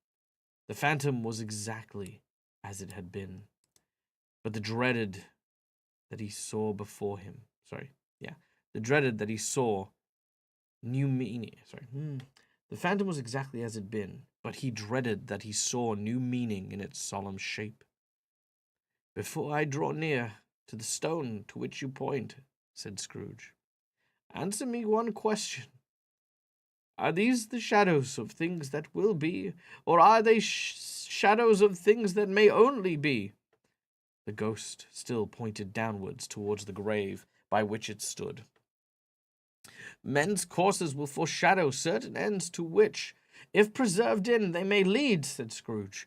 The phantom was exactly as it had been, but the dreaded that he saw before him. The dreaded that he saw new meaning. The phantom was exactly as it had been, but he dreaded that he saw new meaning in its solemn shape. Before I draw near to the stone to which you point, said Scrooge, answer me one question. Are these the shadows of things that will be, or are they shadows of things that may only be? The ghost still pointed downwards towards the grave by which it stood. Men's courses will foreshadow certain ends to which, if preserved in, they may lead, said Scrooge.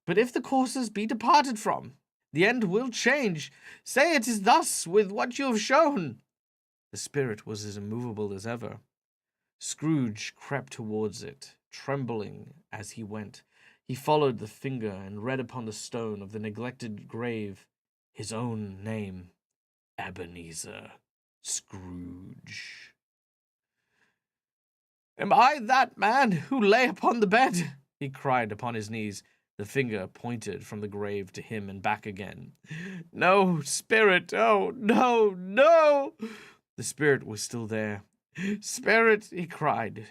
But if the courses be departed from, the end will change. Say it is thus with what you have shown. The spirit was as immovable as ever. Scrooge crept towards it, trembling as he went. He followed the finger and read upon the stone of the neglected grave his own name, Ebenezer Scrooge. Am I that man who lay upon the bed? He cried upon his knees. The finger pointed from the grave to him and back again. No, spirit, oh, no, no! The spirit was still there. Spirit, he cried,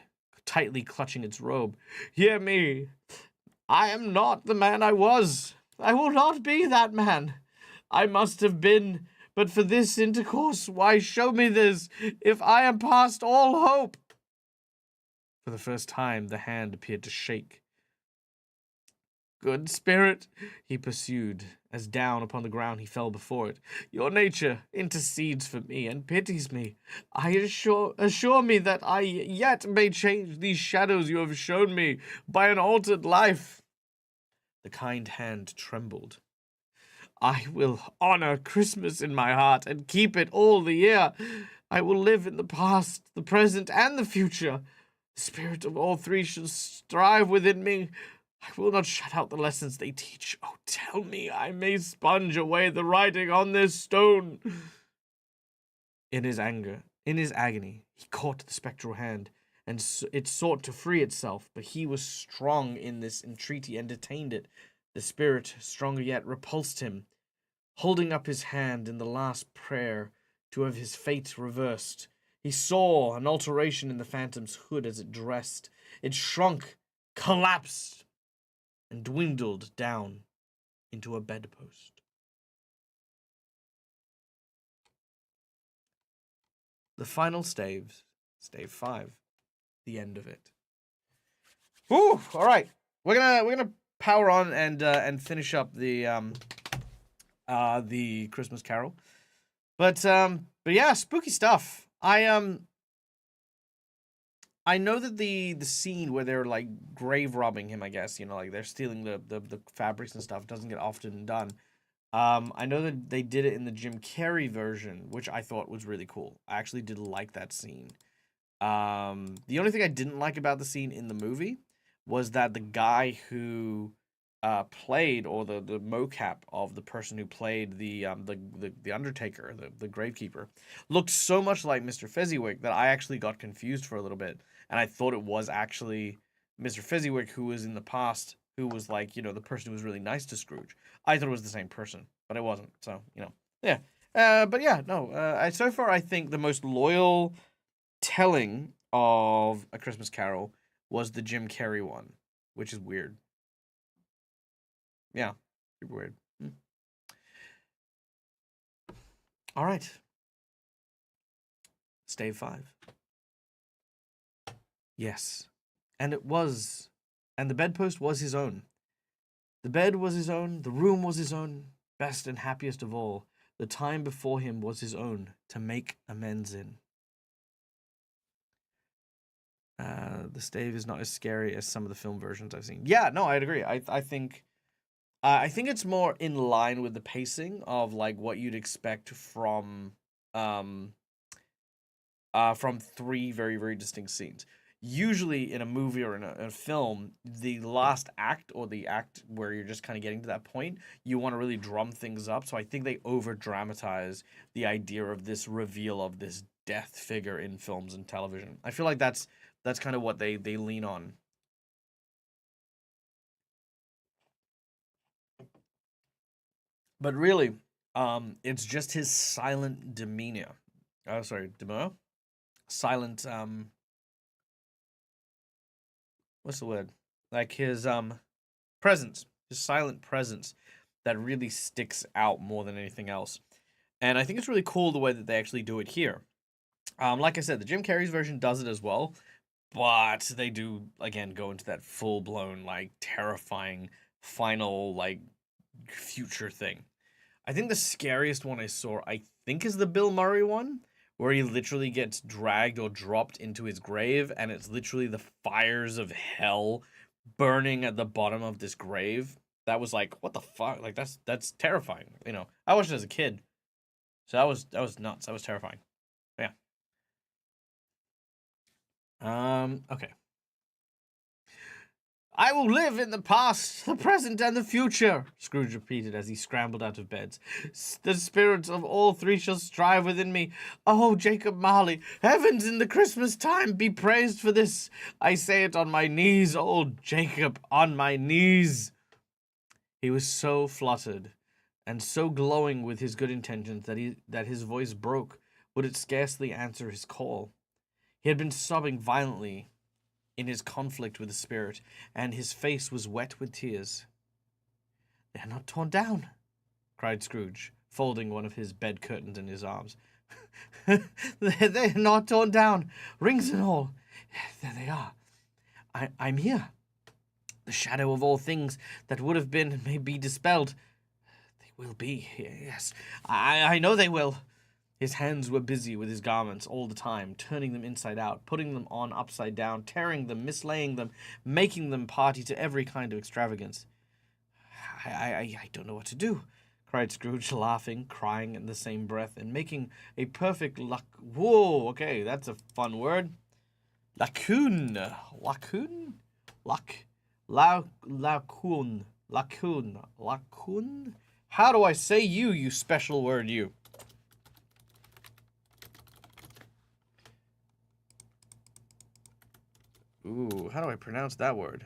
tightly clutching its robe, hear me. I am not the man I was. I will not be that man. I must have been, but for this intercourse, why show me this, if I am past all hope? For the first time, the hand appeared to shake. Good spirit, he pursued, as down upon the ground he fell before it. Your nature intercedes for me and pities me. Assure me that I yet may change these shadows you have shown me by an altered life. The kind hand trembled. I will honor Christmas in my heart and keep it all the year. I will live in the past, the present, and the future. The spirit of all three shall strive within me. I will not shut out the lessons they teach. Oh, tell me I may sponge away the writing on this stone. In his anger, in his agony, he caught the spectral hand, and it sought to free itself, but he was strong in this entreaty and detained it. The spirit, stronger yet, repulsed him, holding up his hand in the last prayer to have his fate reversed. He saw an alteration in the phantom's hood as it dressed. It shrunk, collapsed, and dwindled down into a bedpost. The final stave 5, the end of it. Ooh, all right. We're gonna power on and finish up the Christmas Carol. But yeah, spooky stuff. I know that the scene where they're like grave robbing him, I guess, like they're stealing the fabrics and stuff, doesn't get often done. I know that they did it in the Jim Carrey version, which I thought was really cool. I actually did like that scene. The only thing I didn't like about the scene in the movie was that the guy who played, or the mocap of the person who played the Undertaker, the gravekeeper, looked so much like Mr. Fezziwig that I actually got confused for a little bit, and I thought it was actually Mr. Fezziwig who was in the past, who was like, the person who was really nice to Scrooge. I thought it was the same person, but it wasn't. So, yeah. But yeah, no. So far, I think the most loyal telling of A Christmas Carol was the Jim Carrey one, which is weird. Yeah, super weird. All right. Stave 5. Yes. And the bedpost was his own. The bed was his own, the room was his own, best and happiest of all. The time before him was his own, to make amends in. The stave is not as scary as some of the film versions I've seen. Yeah, no, I'd agree. I think it's more in line with the pacing of like what you'd expect from three very, very distinct scenes. Usually in a movie or in a film, the last act, or the act where you're just kind of getting to that point, you want to really drum things up. So I think they over dramatize the idea of this reveal of this death figure in films and television. I feel like that's kind of what they lean on. But really, it's just his silent demeanor. Oh, sorry, demeanor? Silent, what's the word? Like his silent presence that really sticks out more than anything else. And I think it's really cool the way that they actually do it here. Like I said, the Jim Carrey's version does it as well, but they do again go into that full blown like terrifying final like future thing. I think the scariest one I saw, I think, is the Bill Murray one, where he literally gets dragged or dropped into his grave, and it's literally the fires of hell burning at the bottom of this grave. That was like, what the fuck? Like that's terrifying. You know, I watched it as a kid, so that was nuts. That was terrifying. Yeah. Okay. I will live in the past, the present, and the future, Scrooge repeated as he scrambled out of bed. The spirits of all three shall strive within me. Oh, Jacob Marley, heavens in the Christmas time be praised for this. I say it on my knees, old Jacob, on my knees. He was so fluttered and so glowing with his good intentions that his voice broke, would it scarcely answer his call. He had been sobbing violently in his conflict with the spirit, and his face was wet with tears. "They are not torn down," cried Scrooge, folding one of his bed curtains in his arms. They're not torn down, rings and all. There they are. I'm here. The shadow of all things that would have been may be dispelled. They will be, yes. I know they will. His hands were busy with his garments all the time, turning them inside out, putting them on upside down, tearing them, mislaying them, making them party to every kind of extravagance. I don't know what to do, cried Scrooge, laughing, crying in the same breath, and making a perfect whoa, okay, that's a fun word. Lacune. How do I say you special word, you? Ooh, how do I pronounce that word?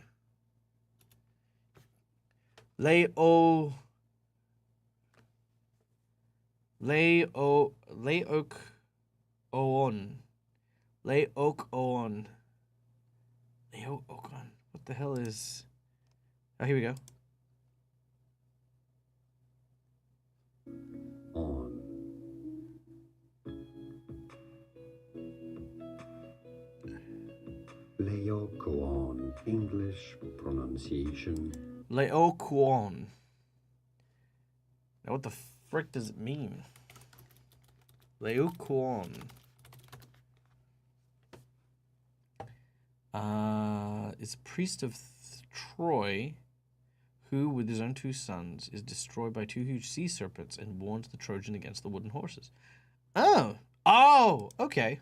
Laocoon. What the hell is... Oh, here we go. Laocoon, English pronunciation. Laocoon. Now, what the frick does it mean? Laocoon. Is a priest of Troy who, with his own two sons, is destroyed by two huge sea serpents and warns the Trojan against the wooden horses. Oh, okay.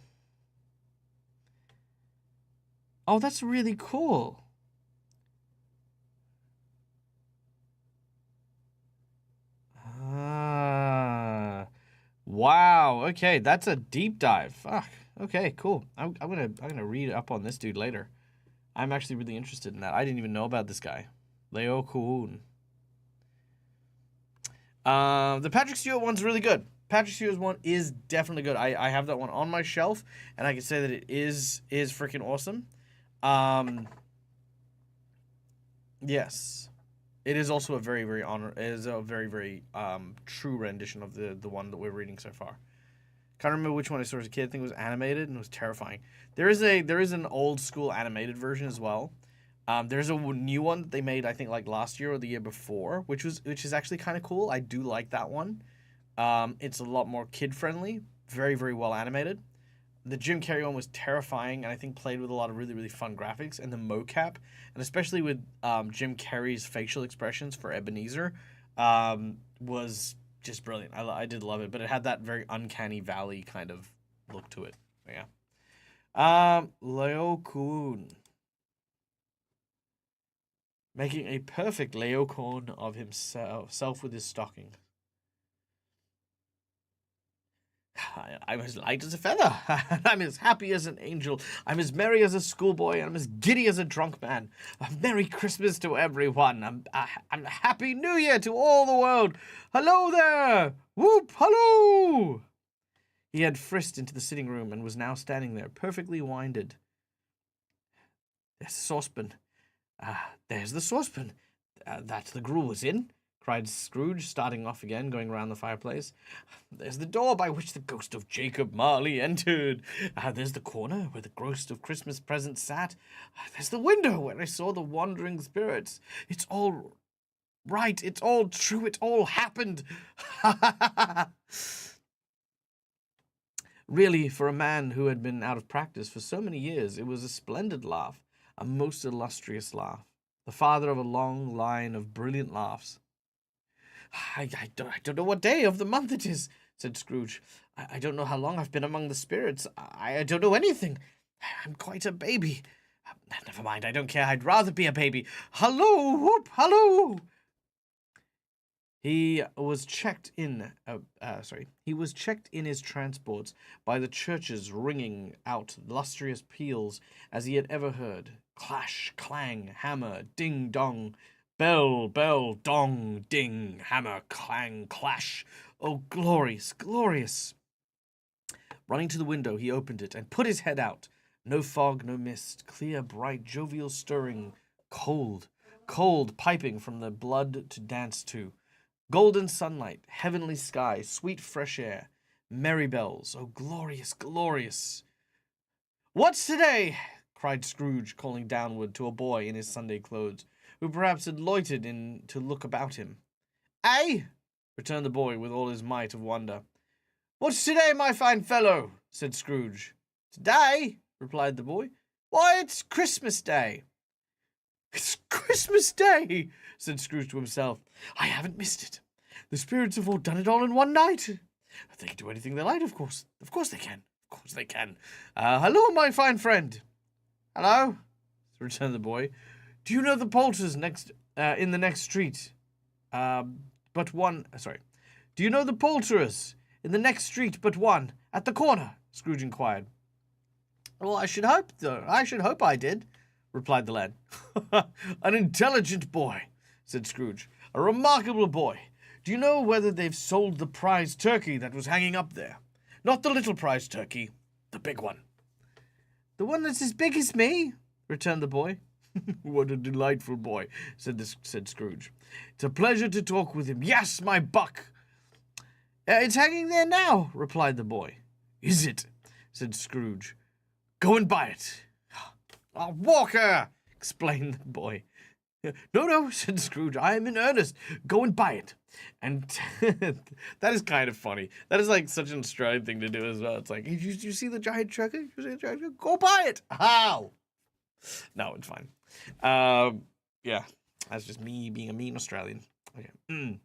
Oh, that's really cool. Wow. Okay, that's a deep dive. Fuck. Okay, cool. I'm gonna read up on this dude later. I'm actually really interested in that. I didn't even know about this guy, Leo Kuhn. The Patrick Stewart one's really good. Patrick Stewart's one is definitely good. I have that one on my shelf, and I can say that it is freaking awesome. Yes, it is also a very true rendition of the one that we're reading so far. Can't remember which one I saw as a kid. I think it was animated, and it was terrifying. There is an old school animated version as well. There's a new one that they made, I think, like last year or the year before, which is actually kind of cool. I do like that one. It's a lot more kid friendly, very well animated. The Jim Carrey one was terrifying, and I think played with a lot of really fun graphics, and the mocap, and especially with Jim Carrey's facial expressions for Ebenezer, was just brilliant. I did love it, but it had that very uncanny valley kind of look to it. Yeah. Leo Kuhn. Making a perfect Laocoon of himself with his stocking. I'm as light as a feather. I'm as happy as an angel. I'm as merry as a schoolboy. I'm as giddy as a drunk man. A Merry Christmas to everyone. I'm Happy New Year to all the world. Hello there. Whoop, hello. He had frisked into the sitting room and was now standing there, perfectly winded. There's the saucepan. There's the saucepan. That the gruel was in, cried Scrooge, starting off again, going round the fireplace. "There's the door by which the ghost of Jacob Marley entered. There's the corner where the ghost of Christmas present sat. There's the window where I saw the wandering spirits. It's all right. It's all true. It all happened." Really, for a man who had been out of practice for so many years, it was a splendid laugh, a most illustrious laugh, the father of a long line of brilliant laughs. I don't know what day of the month it is," said Scrooge. I don't know how long I've been among the spirits. I don't know anything. I'm quite a baby. Never mind, I don't care. I'd rather be a baby. Hello, whoop, hello." He was checked in his transports by the churches ringing out lustrous peals as he had ever heard. Clash, clang, hammer, ding, dong. Bell, bell, dong, ding, hammer, clang, clash. Oh, glorious, glorious. Running to the window, he opened it and put his head out. No fog, no mist, clear, bright, jovial stirring, cold, cold, piping from the blood to dance to. Golden sunlight, heavenly sky, sweet fresh air, merry bells. Oh, glorious, glorious. "What's today?" cried Scrooge, calling downward to a boy in his Sunday clothes, who perhaps had loitered in to look about him. "Eh?" returned the boy with all his might of wonder. "What's today, my fine fellow?" said Scrooge. "Today?" replied the boy. "Why, it's Christmas Day." "It's Christmas Day," said Scrooge to himself. "I haven't missed it. The spirits have all done it all in one night. They can do anything they like, of course. Of course they can. Of course they can. Hello, my fine friend." "Hello," returned the boy. "Do you know the poulterers in the next street? Do you know the poulterers in the next street but one, at the corner?" Scrooge inquired. "Well, I should hope I did," replied the lad. "An intelligent boy," said Scrooge. "A remarkable boy. Do you know whether they've sold the prize turkey that was hanging up there? Not the little prize turkey, the big one." "The one that's as big as me?" returned the boy. "What a delightful boy," said Scrooge. "It's a pleasure to talk with him. Yes, my buck." "It's hanging there now," replied the boy. "Is it?" said Scrooge. "Go and buy it." "Oh, Walker!" explained the boy. No, said Scrooge. "I am in earnest. Go and buy it." And that is kind of funny. That is like such an Australian thing to do as well. It's like, you see the giant turkey? Go buy it. How? No, it's fine. Yeah, that's just me being a mean Australian. Okay.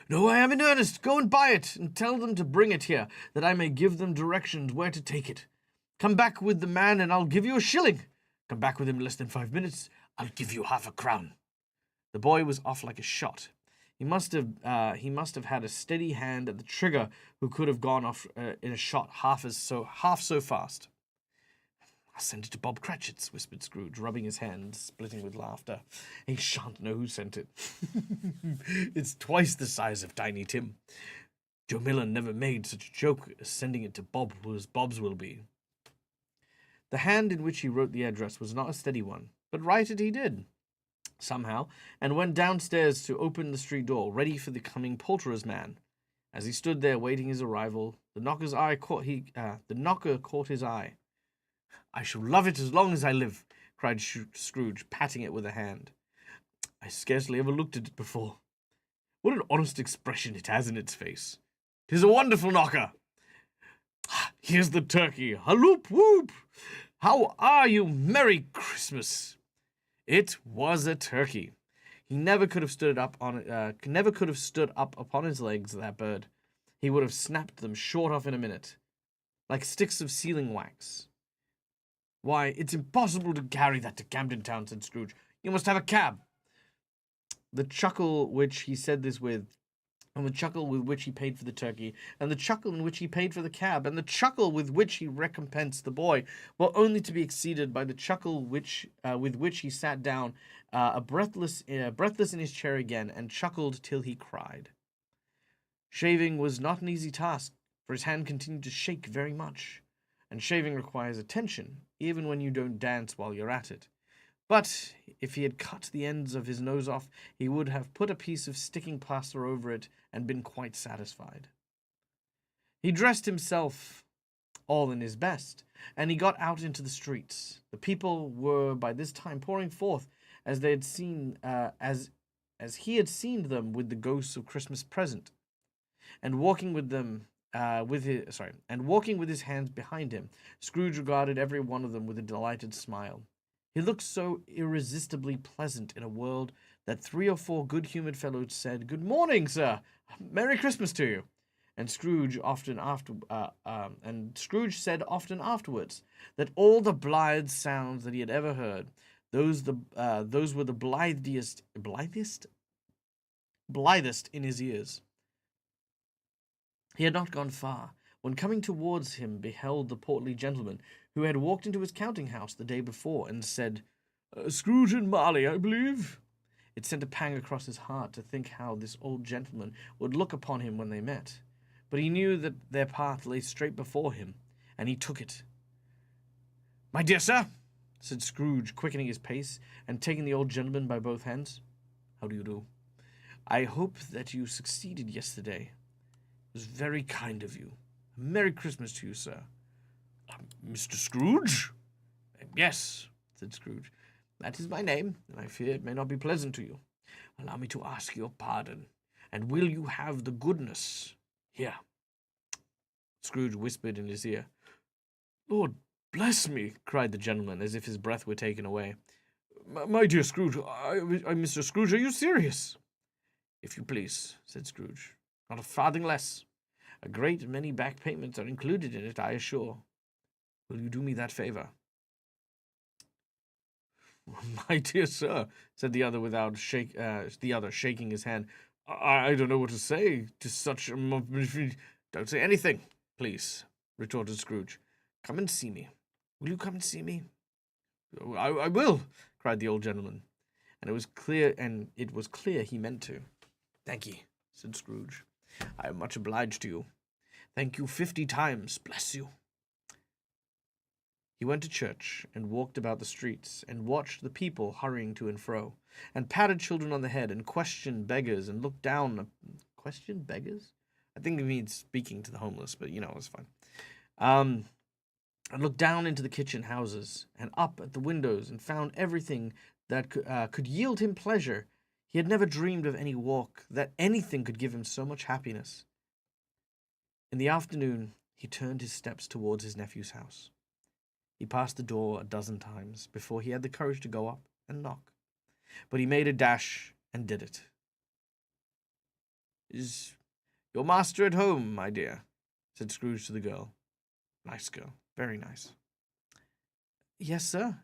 "No, I am in earnest. Go and buy it, and tell them to bring it here, that I may give them directions where to take it. Come back with the man, and I'll give you a shilling. Come back with him in less than 5 minutes, I'll give you half a crown." The boy was off like a shot. He must have had a steady hand at the trigger who could have gone off in a shot half so fast. "I'll send it to Bob Cratchit's," whispered Scrooge, rubbing his hands, splitting with laughter. "He shan't know who sent it. It's twice the size of Tiny Tim. Joe Miller never made such a joke as sending it to Bob as Bob's will be." The hand in which he wrote the address was not a steady one, but write it he did, somehow, and went downstairs to open the street door, ready for the coming poulterer's man. As he stood there waiting his arrival, the knocker caught his eye. "I shall love it as long as I live," cried Scrooge, patting it with a hand. "I scarcely ever looked at it before. What an honest expression it has in its face. 'Tis a wonderful knocker. Here's the turkey. Halloop whoop! How are you? Merry Christmas!" It was a turkey. He never could have stood up upon his legs, that bird. He would have snapped them short off in a minute, like sticks of sealing wax. "Why, it's impossible to carry that to Camden Town," said Scrooge. "You must have a cab." The chuckle which he said this with, and the chuckle with which he paid for the turkey, and the chuckle in which he paid for the cab, and the chuckle with which he recompensed the boy, were only to be exceeded by the chuckle with which he sat down, breathless in his chair again, and chuckled till he cried. Shaving was not an easy task, for his hand continued to shake very much, and shaving requires attention, even when you don't dance while you're at it. But if he had cut the ends of his nose off, he would have put a piece of sticking plaster over it and been quite satisfied. He dressed himself all in his best, and he got out into the streets. The people were by this time pouring forth, as they had seen, as he had seen them with the ghosts of Christmas present, and walking with them, walking with his hands behind him. Scrooge regarded every one of them with a delighted smile. He looked so irresistibly pleasant in a world that 3 or 4 good-humored fellows said, "Good morning, sir. Merry Christmas to you." And Scrooge said often afterwards that all the blithe sounds that he had ever heard, those were the blithest in his ears. He had not gone far when, coming towards him, beheld the portly gentleman who had walked into his counting-house the day before, and said, "Scrooge and Marley, I believe." It sent a pang across his heart to think how this old gentleman would look upon him when they met. But he knew that their path lay straight before him, and he took it. "My dear sir," said Scrooge, quickening his pace, and taking the old gentleman by both hands. "How do you do? I hope that you succeeded yesterday. It was very kind of you. Merry Christmas to you, sir." "Mr. Scrooge?" "Yes," said Scrooge. "That is my name, and I fear it may not be pleasant to you. Allow me to ask your pardon, and will you have the goodness... Here." Scrooge whispered in his ear. "Lord bless me," cried the gentleman, as if his breath were taken away. My dear Scrooge, Mr. Scrooge, are you serious?" "If you please," said Scrooge. "Not a farthing less. A great many back payments are included in it, I assure. Will you do me that favor?" "My dear sir," said the other shaking his hand, I don't know what to say to such a... "Don't say anything, please," retorted Scrooge. "Come and see me. Will you come and see me?" I will," cried the old gentleman, and it was clear he meant to. "Thank ye," said Scrooge. "I am much obliged to you. Thank you 50 times. Bless you." He went to church, and walked about the streets, and watched the people hurrying to and fro, and patted children on the head, and questioned beggars, and looked down... Questioned beggars? I think it means speaking to the homeless, but, it's fine. And looked down into the kitchen houses, and up at the windows, and found everything that could yield him pleasure. He had never dreamed of any walk, that anything could give him so much happiness. In the afternoon, he turned his steps towards his nephew's house. He passed the door a dozen times before he had the courage to go up and knock. But he made a dash and did it. "Is your master at home, my dear?" said Scrooge to the girl. Nice girl, very nice. "Yes, sir."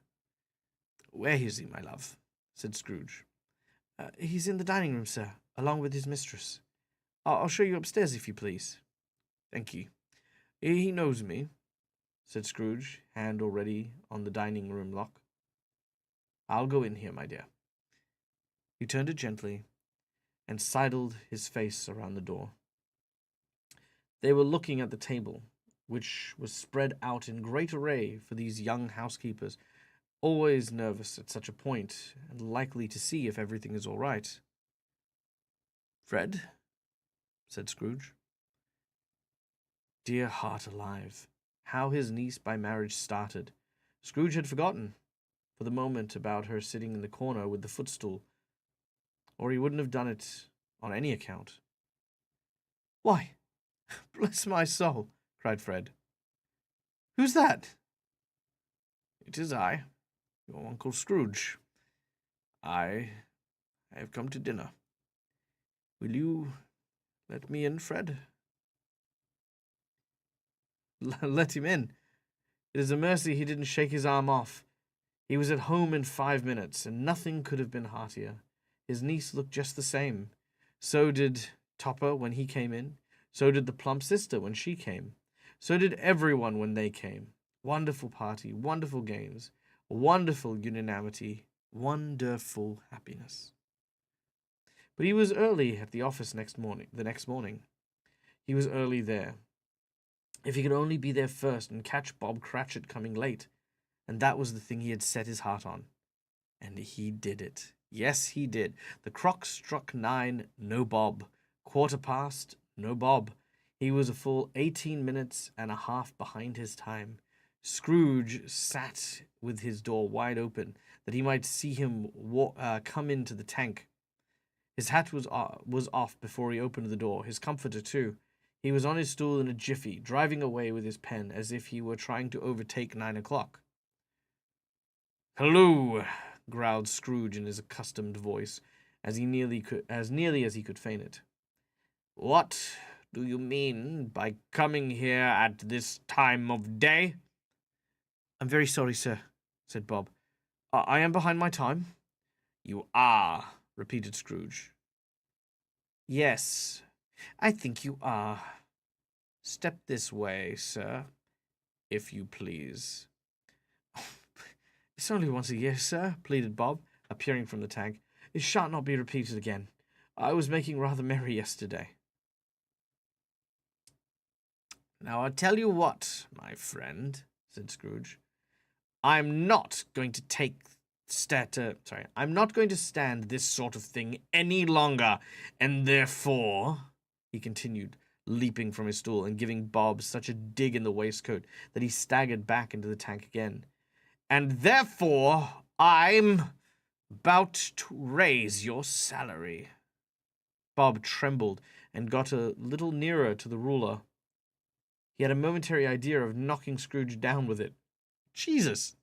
"Where is he, my love?" said Scrooge. He's in the dining room, sir, along with his mistress. I'll show you upstairs, if you please." "Thank ye. He knows me," said Scrooge, hand already on the dining room lock. "I'll go in here, my dear." He turned it gently, and sidled his face around the door. They were looking at the table, which was spread out in great array for these young housekeepers, always nervous at such a point, and likely to see if everything is all right. "Fred?" said Scrooge. Dear heart alive, how his niece by marriage started. Scrooge had forgotten, for the moment, about her sitting in the corner with the footstool, or he wouldn't have done it on any account. "Why, bless my soul," cried Fred. "Who's that?" "It is I, your Uncle Scrooge. I have come to dinner. Will you let me in, Fred?" Let him in. It is a mercy he didn't shake his arm off. He was at home in 5 minutes, and nothing could have been heartier. His niece looked just the same. So did Topper when he came in. So did the plump sister when she came. So did everyone when they came. Wonderful party, wonderful games, wonderful unanimity, wonderful happiness. But he was early at the office the next morning. He was early there. If he could only be there first and catch Bob Cratchit coming late, and that was the thing he had set his heart on. And he did it. Yes, he did. The clock struck 9, no Bob. 1/4 past, no Bob. He was a full 18 minutes and a half behind his time. Scrooge sat with his door wide open, that he might see him come into the tank. His hat was off before he opened the door, his comforter too. He was on his stool in a jiffy, driving away with his pen as if he were trying to overtake 9 o'clock. "Hello," growled Scrooge in his accustomed voice, as nearly as he could feign it. "What do you mean by coming here at this time of day?" "I'm very sorry, sir," said Bob. "I am behind my time." "You are," repeated Scrooge. "Yes, I think you are. Step this way, sir, if you please." "It's only once a year, sir," pleaded Bob, appearing from the tank. "It shan't not be repeated again. I was making rather merry yesterday." "Now I'll tell you what, my friend," said Scrooge. I'm not going to I'm not going to stand this sort of thing any longer, and therefore," he continued, leaping from his stool and giving Bob such a dig in the waistcoat that he staggered back into the tank again. "And therefore, I'm about to raise your salary." Bob trembled and got a little nearer to the ruler. He had a momentary idea of knocking Scrooge down with it. Jesus!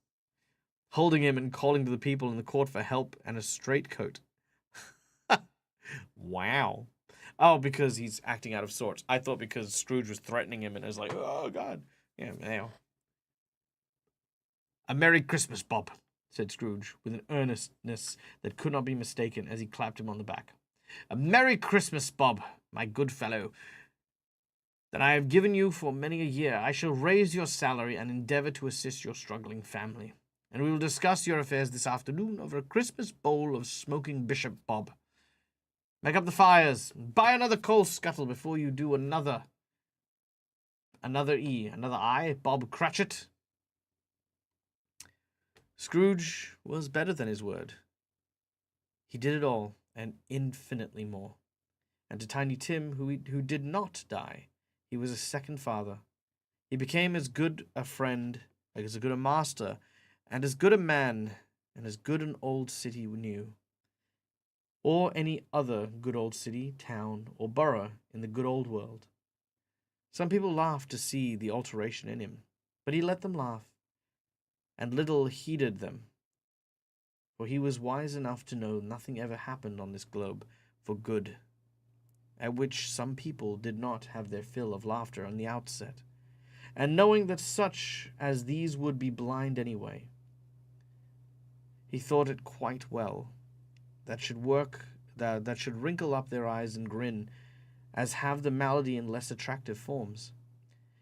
Holding him and calling to the people in the court for help and a straightcoat. Wow. Oh, because he's acting out of sorts. I thought because Scrooge was threatening him and I was like, oh, God. Yeah, now. "A Merry Christmas, Bob," said Scrooge, with an earnestness that could not be mistaken as he clapped him on the back. "A Merry Christmas, Bob, my good fellow, that I have given you for many a year. I shall raise your salary and endeavor to assist your struggling family. And we will discuss your affairs this afternoon over a Christmas bowl of smoking Bishop Bob. Make up the fires. Buy another coal scuttle before you do another I, Bob Cratchit." Scrooge was better than his word. He did it all, and infinitely more. And to Tiny Tim, who did not die, he was a second father. He became as good a friend, as good a master, and as good a man, and as good an old city knew, or any other good old city, town, or borough in the good old world. Some people laughed to see the alteration in him, but he let them laugh, and little heeded them, for he was wise enough to know nothing ever happened on this globe for good, at which some people did not have their fill of laughter on the outset, and knowing that such as these would be blind anyway, he thought it quite well that should wrinkle up their eyes and grin, as have the malady in less attractive forms.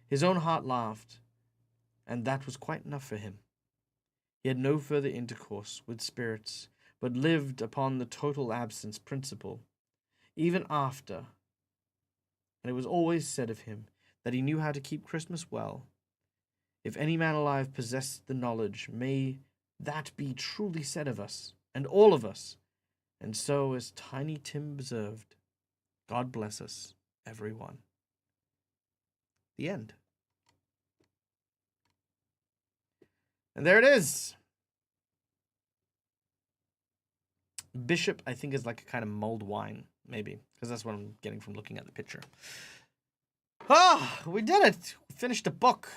His own heart laughed, and that was quite enough for him. He had no further intercourse with spirits, but lived upon the total absence principle, even after, and it was always said of him that he knew how to keep Christmas well. If any man alive possessed the knowledge, may that be truly said of us, and all of us. And so, as Tiny Tim observed, God bless us, every one. The end. And there it is. Bishop, I think, is like a kind of mulled wine, maybe, because that's what I'm getting from looking at the picture. Ah, we did it. We finished a book.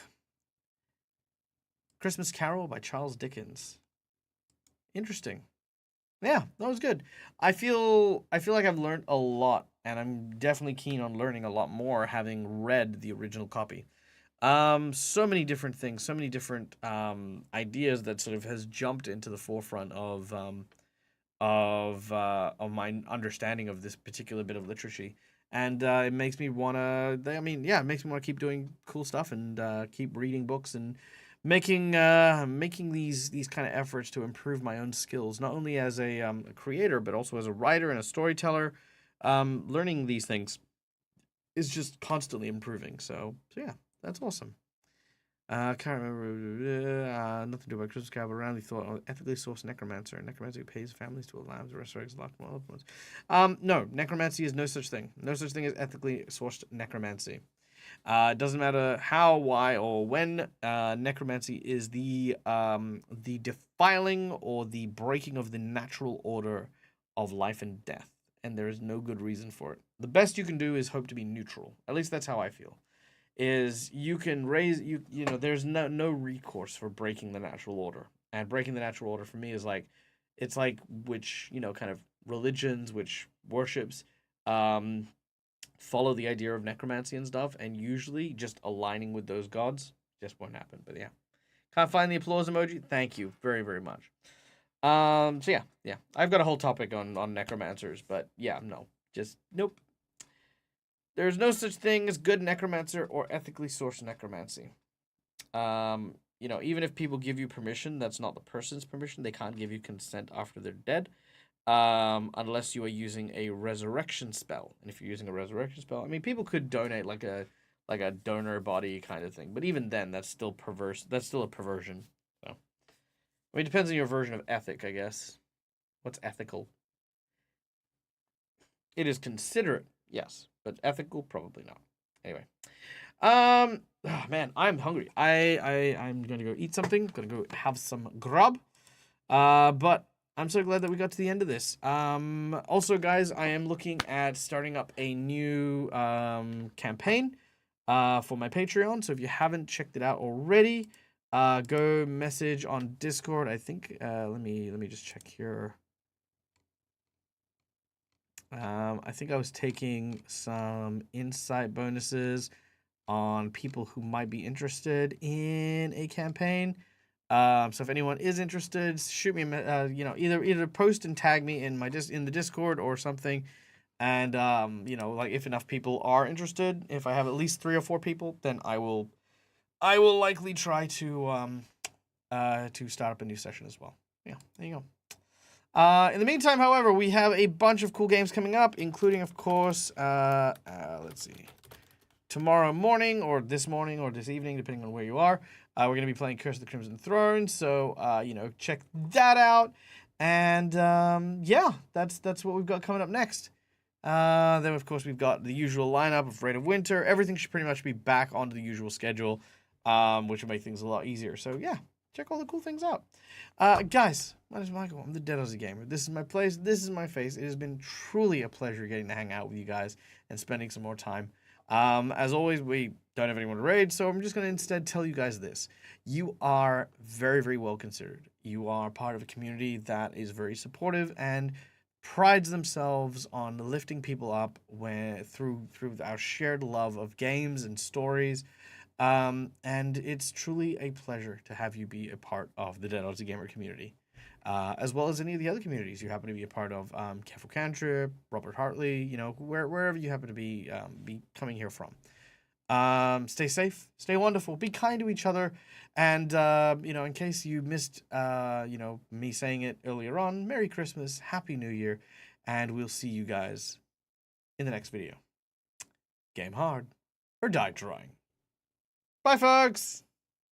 Christmas Carol by Charles Dickens. Interesting. Yeah, that was good. I feel like I've learned a lot, and I'm definitely keen on learning a lot more having read the original copy. So many different things, so many different ideas that sort of has jumped into the forefront of my understanding of this particular bit of literature, and it makes me wanna. It makes me want to keep doing cool stuff and keep reading books and making these kind of efforts to improve my own skills, not only as a creator but also as a writer and a storyteller. Learning these things is just constantly improving. So yeah, that's awesome. Can't remember. Nothing to do about Christmas Carol, but around the thought of ethically sourced necromancer. Necromancer who pays families to lives, resurrects lost loved ones. No, necromancy is no such thing. No such thing as ethically sourced necromancy. It doesn't matter how, why, or when. Necromancy is the defiling or the breaking of the natural order of life and death, and there is no good reason for it. The best you can do is hope to be neutral. At least that's how I feel. Is you can raise you know there's no recourse for breaking the natural order, and breaking the natural order for me is like it's like which kind of religions, which worships um follow the idea of necromancy and stuff, and usually just aligning with those gods just won't happen. But yeah, can't find the applause emoji. Thank you very, very much. So yeah, I've got a whole topic on necromancers, but yeah, no, just nope. There's no such thing as good necromancer or ethically sourced necromancy. Even if people give you permission, that's not the person's permission. They can't give you consent after they're dead. Unless you are using a resurrection spell. And if you're using a resurrection spell, I mean, people could donate like a donor body kind of thing, but even then, that's still perverse. That's still a perversion. So, I mean, it depends on your version of ethic, I guess. What's ethical? It is considerate, yes, but ethical, probably not. Anyway, oh man, I'm hungry. I'm gonna go eat something. Gonna go have some grub. But I'm so glad that we got to the end of this. Also, guys, I am looking at starting up a new campaign for my Patreon. So if you haven't checked it out already, go message on Discord. I think let me just check here. I think I was taking some insight bonuses on people who might be interested in a campaign. So if anyone is interested, shoot me either post and tag me in in the Discord or something. And like if enough people are interested, if I have at least 3 or 4 people, then I will likely try to start up a new session as well. Yeah, there you go. In the meantime, however, we have a bunch of cool games coming up, including, of course, let's see, tomorrow morning or this evening, depending on where you are. We're going to be playing Curse of the Crimson Throne, so, check that out. And, yeah, that's what we've got coming up next. Then, of course, we've got the usual lineup of Reign of Winter. Everything should pretty much be back onto the usual schedule, which will make things a lot easier. So, yeah, check all the cool things out. Guys, my name is Michael. I'm the Dead Aussie Gamer. This is my place. This is my face. It has been truly a pleasure getting to hang out with you guys and spending some more time. As always, we don't have anyone to raid, so I'm just going to instead tell you guys this. You are very, very well considered. You are part of a community that is very supportive and prides themselves on lifting people up through our shared love of games and stories. And it's truly a pleasure to have you be a part of the Dead Aussie Gamer community. As well as any of the other communities you happen to be a part of, Kefil Cantrip, Robert Hartley, wherever you happen to be coming here from. Stay safe, stay wonderful, be kind to each other, and, in case you missed, me saying it earlier on, Merry Christmas, Happy New Year, and we'll see you guys in the next video. Game hard, or die trying. Bye, folks!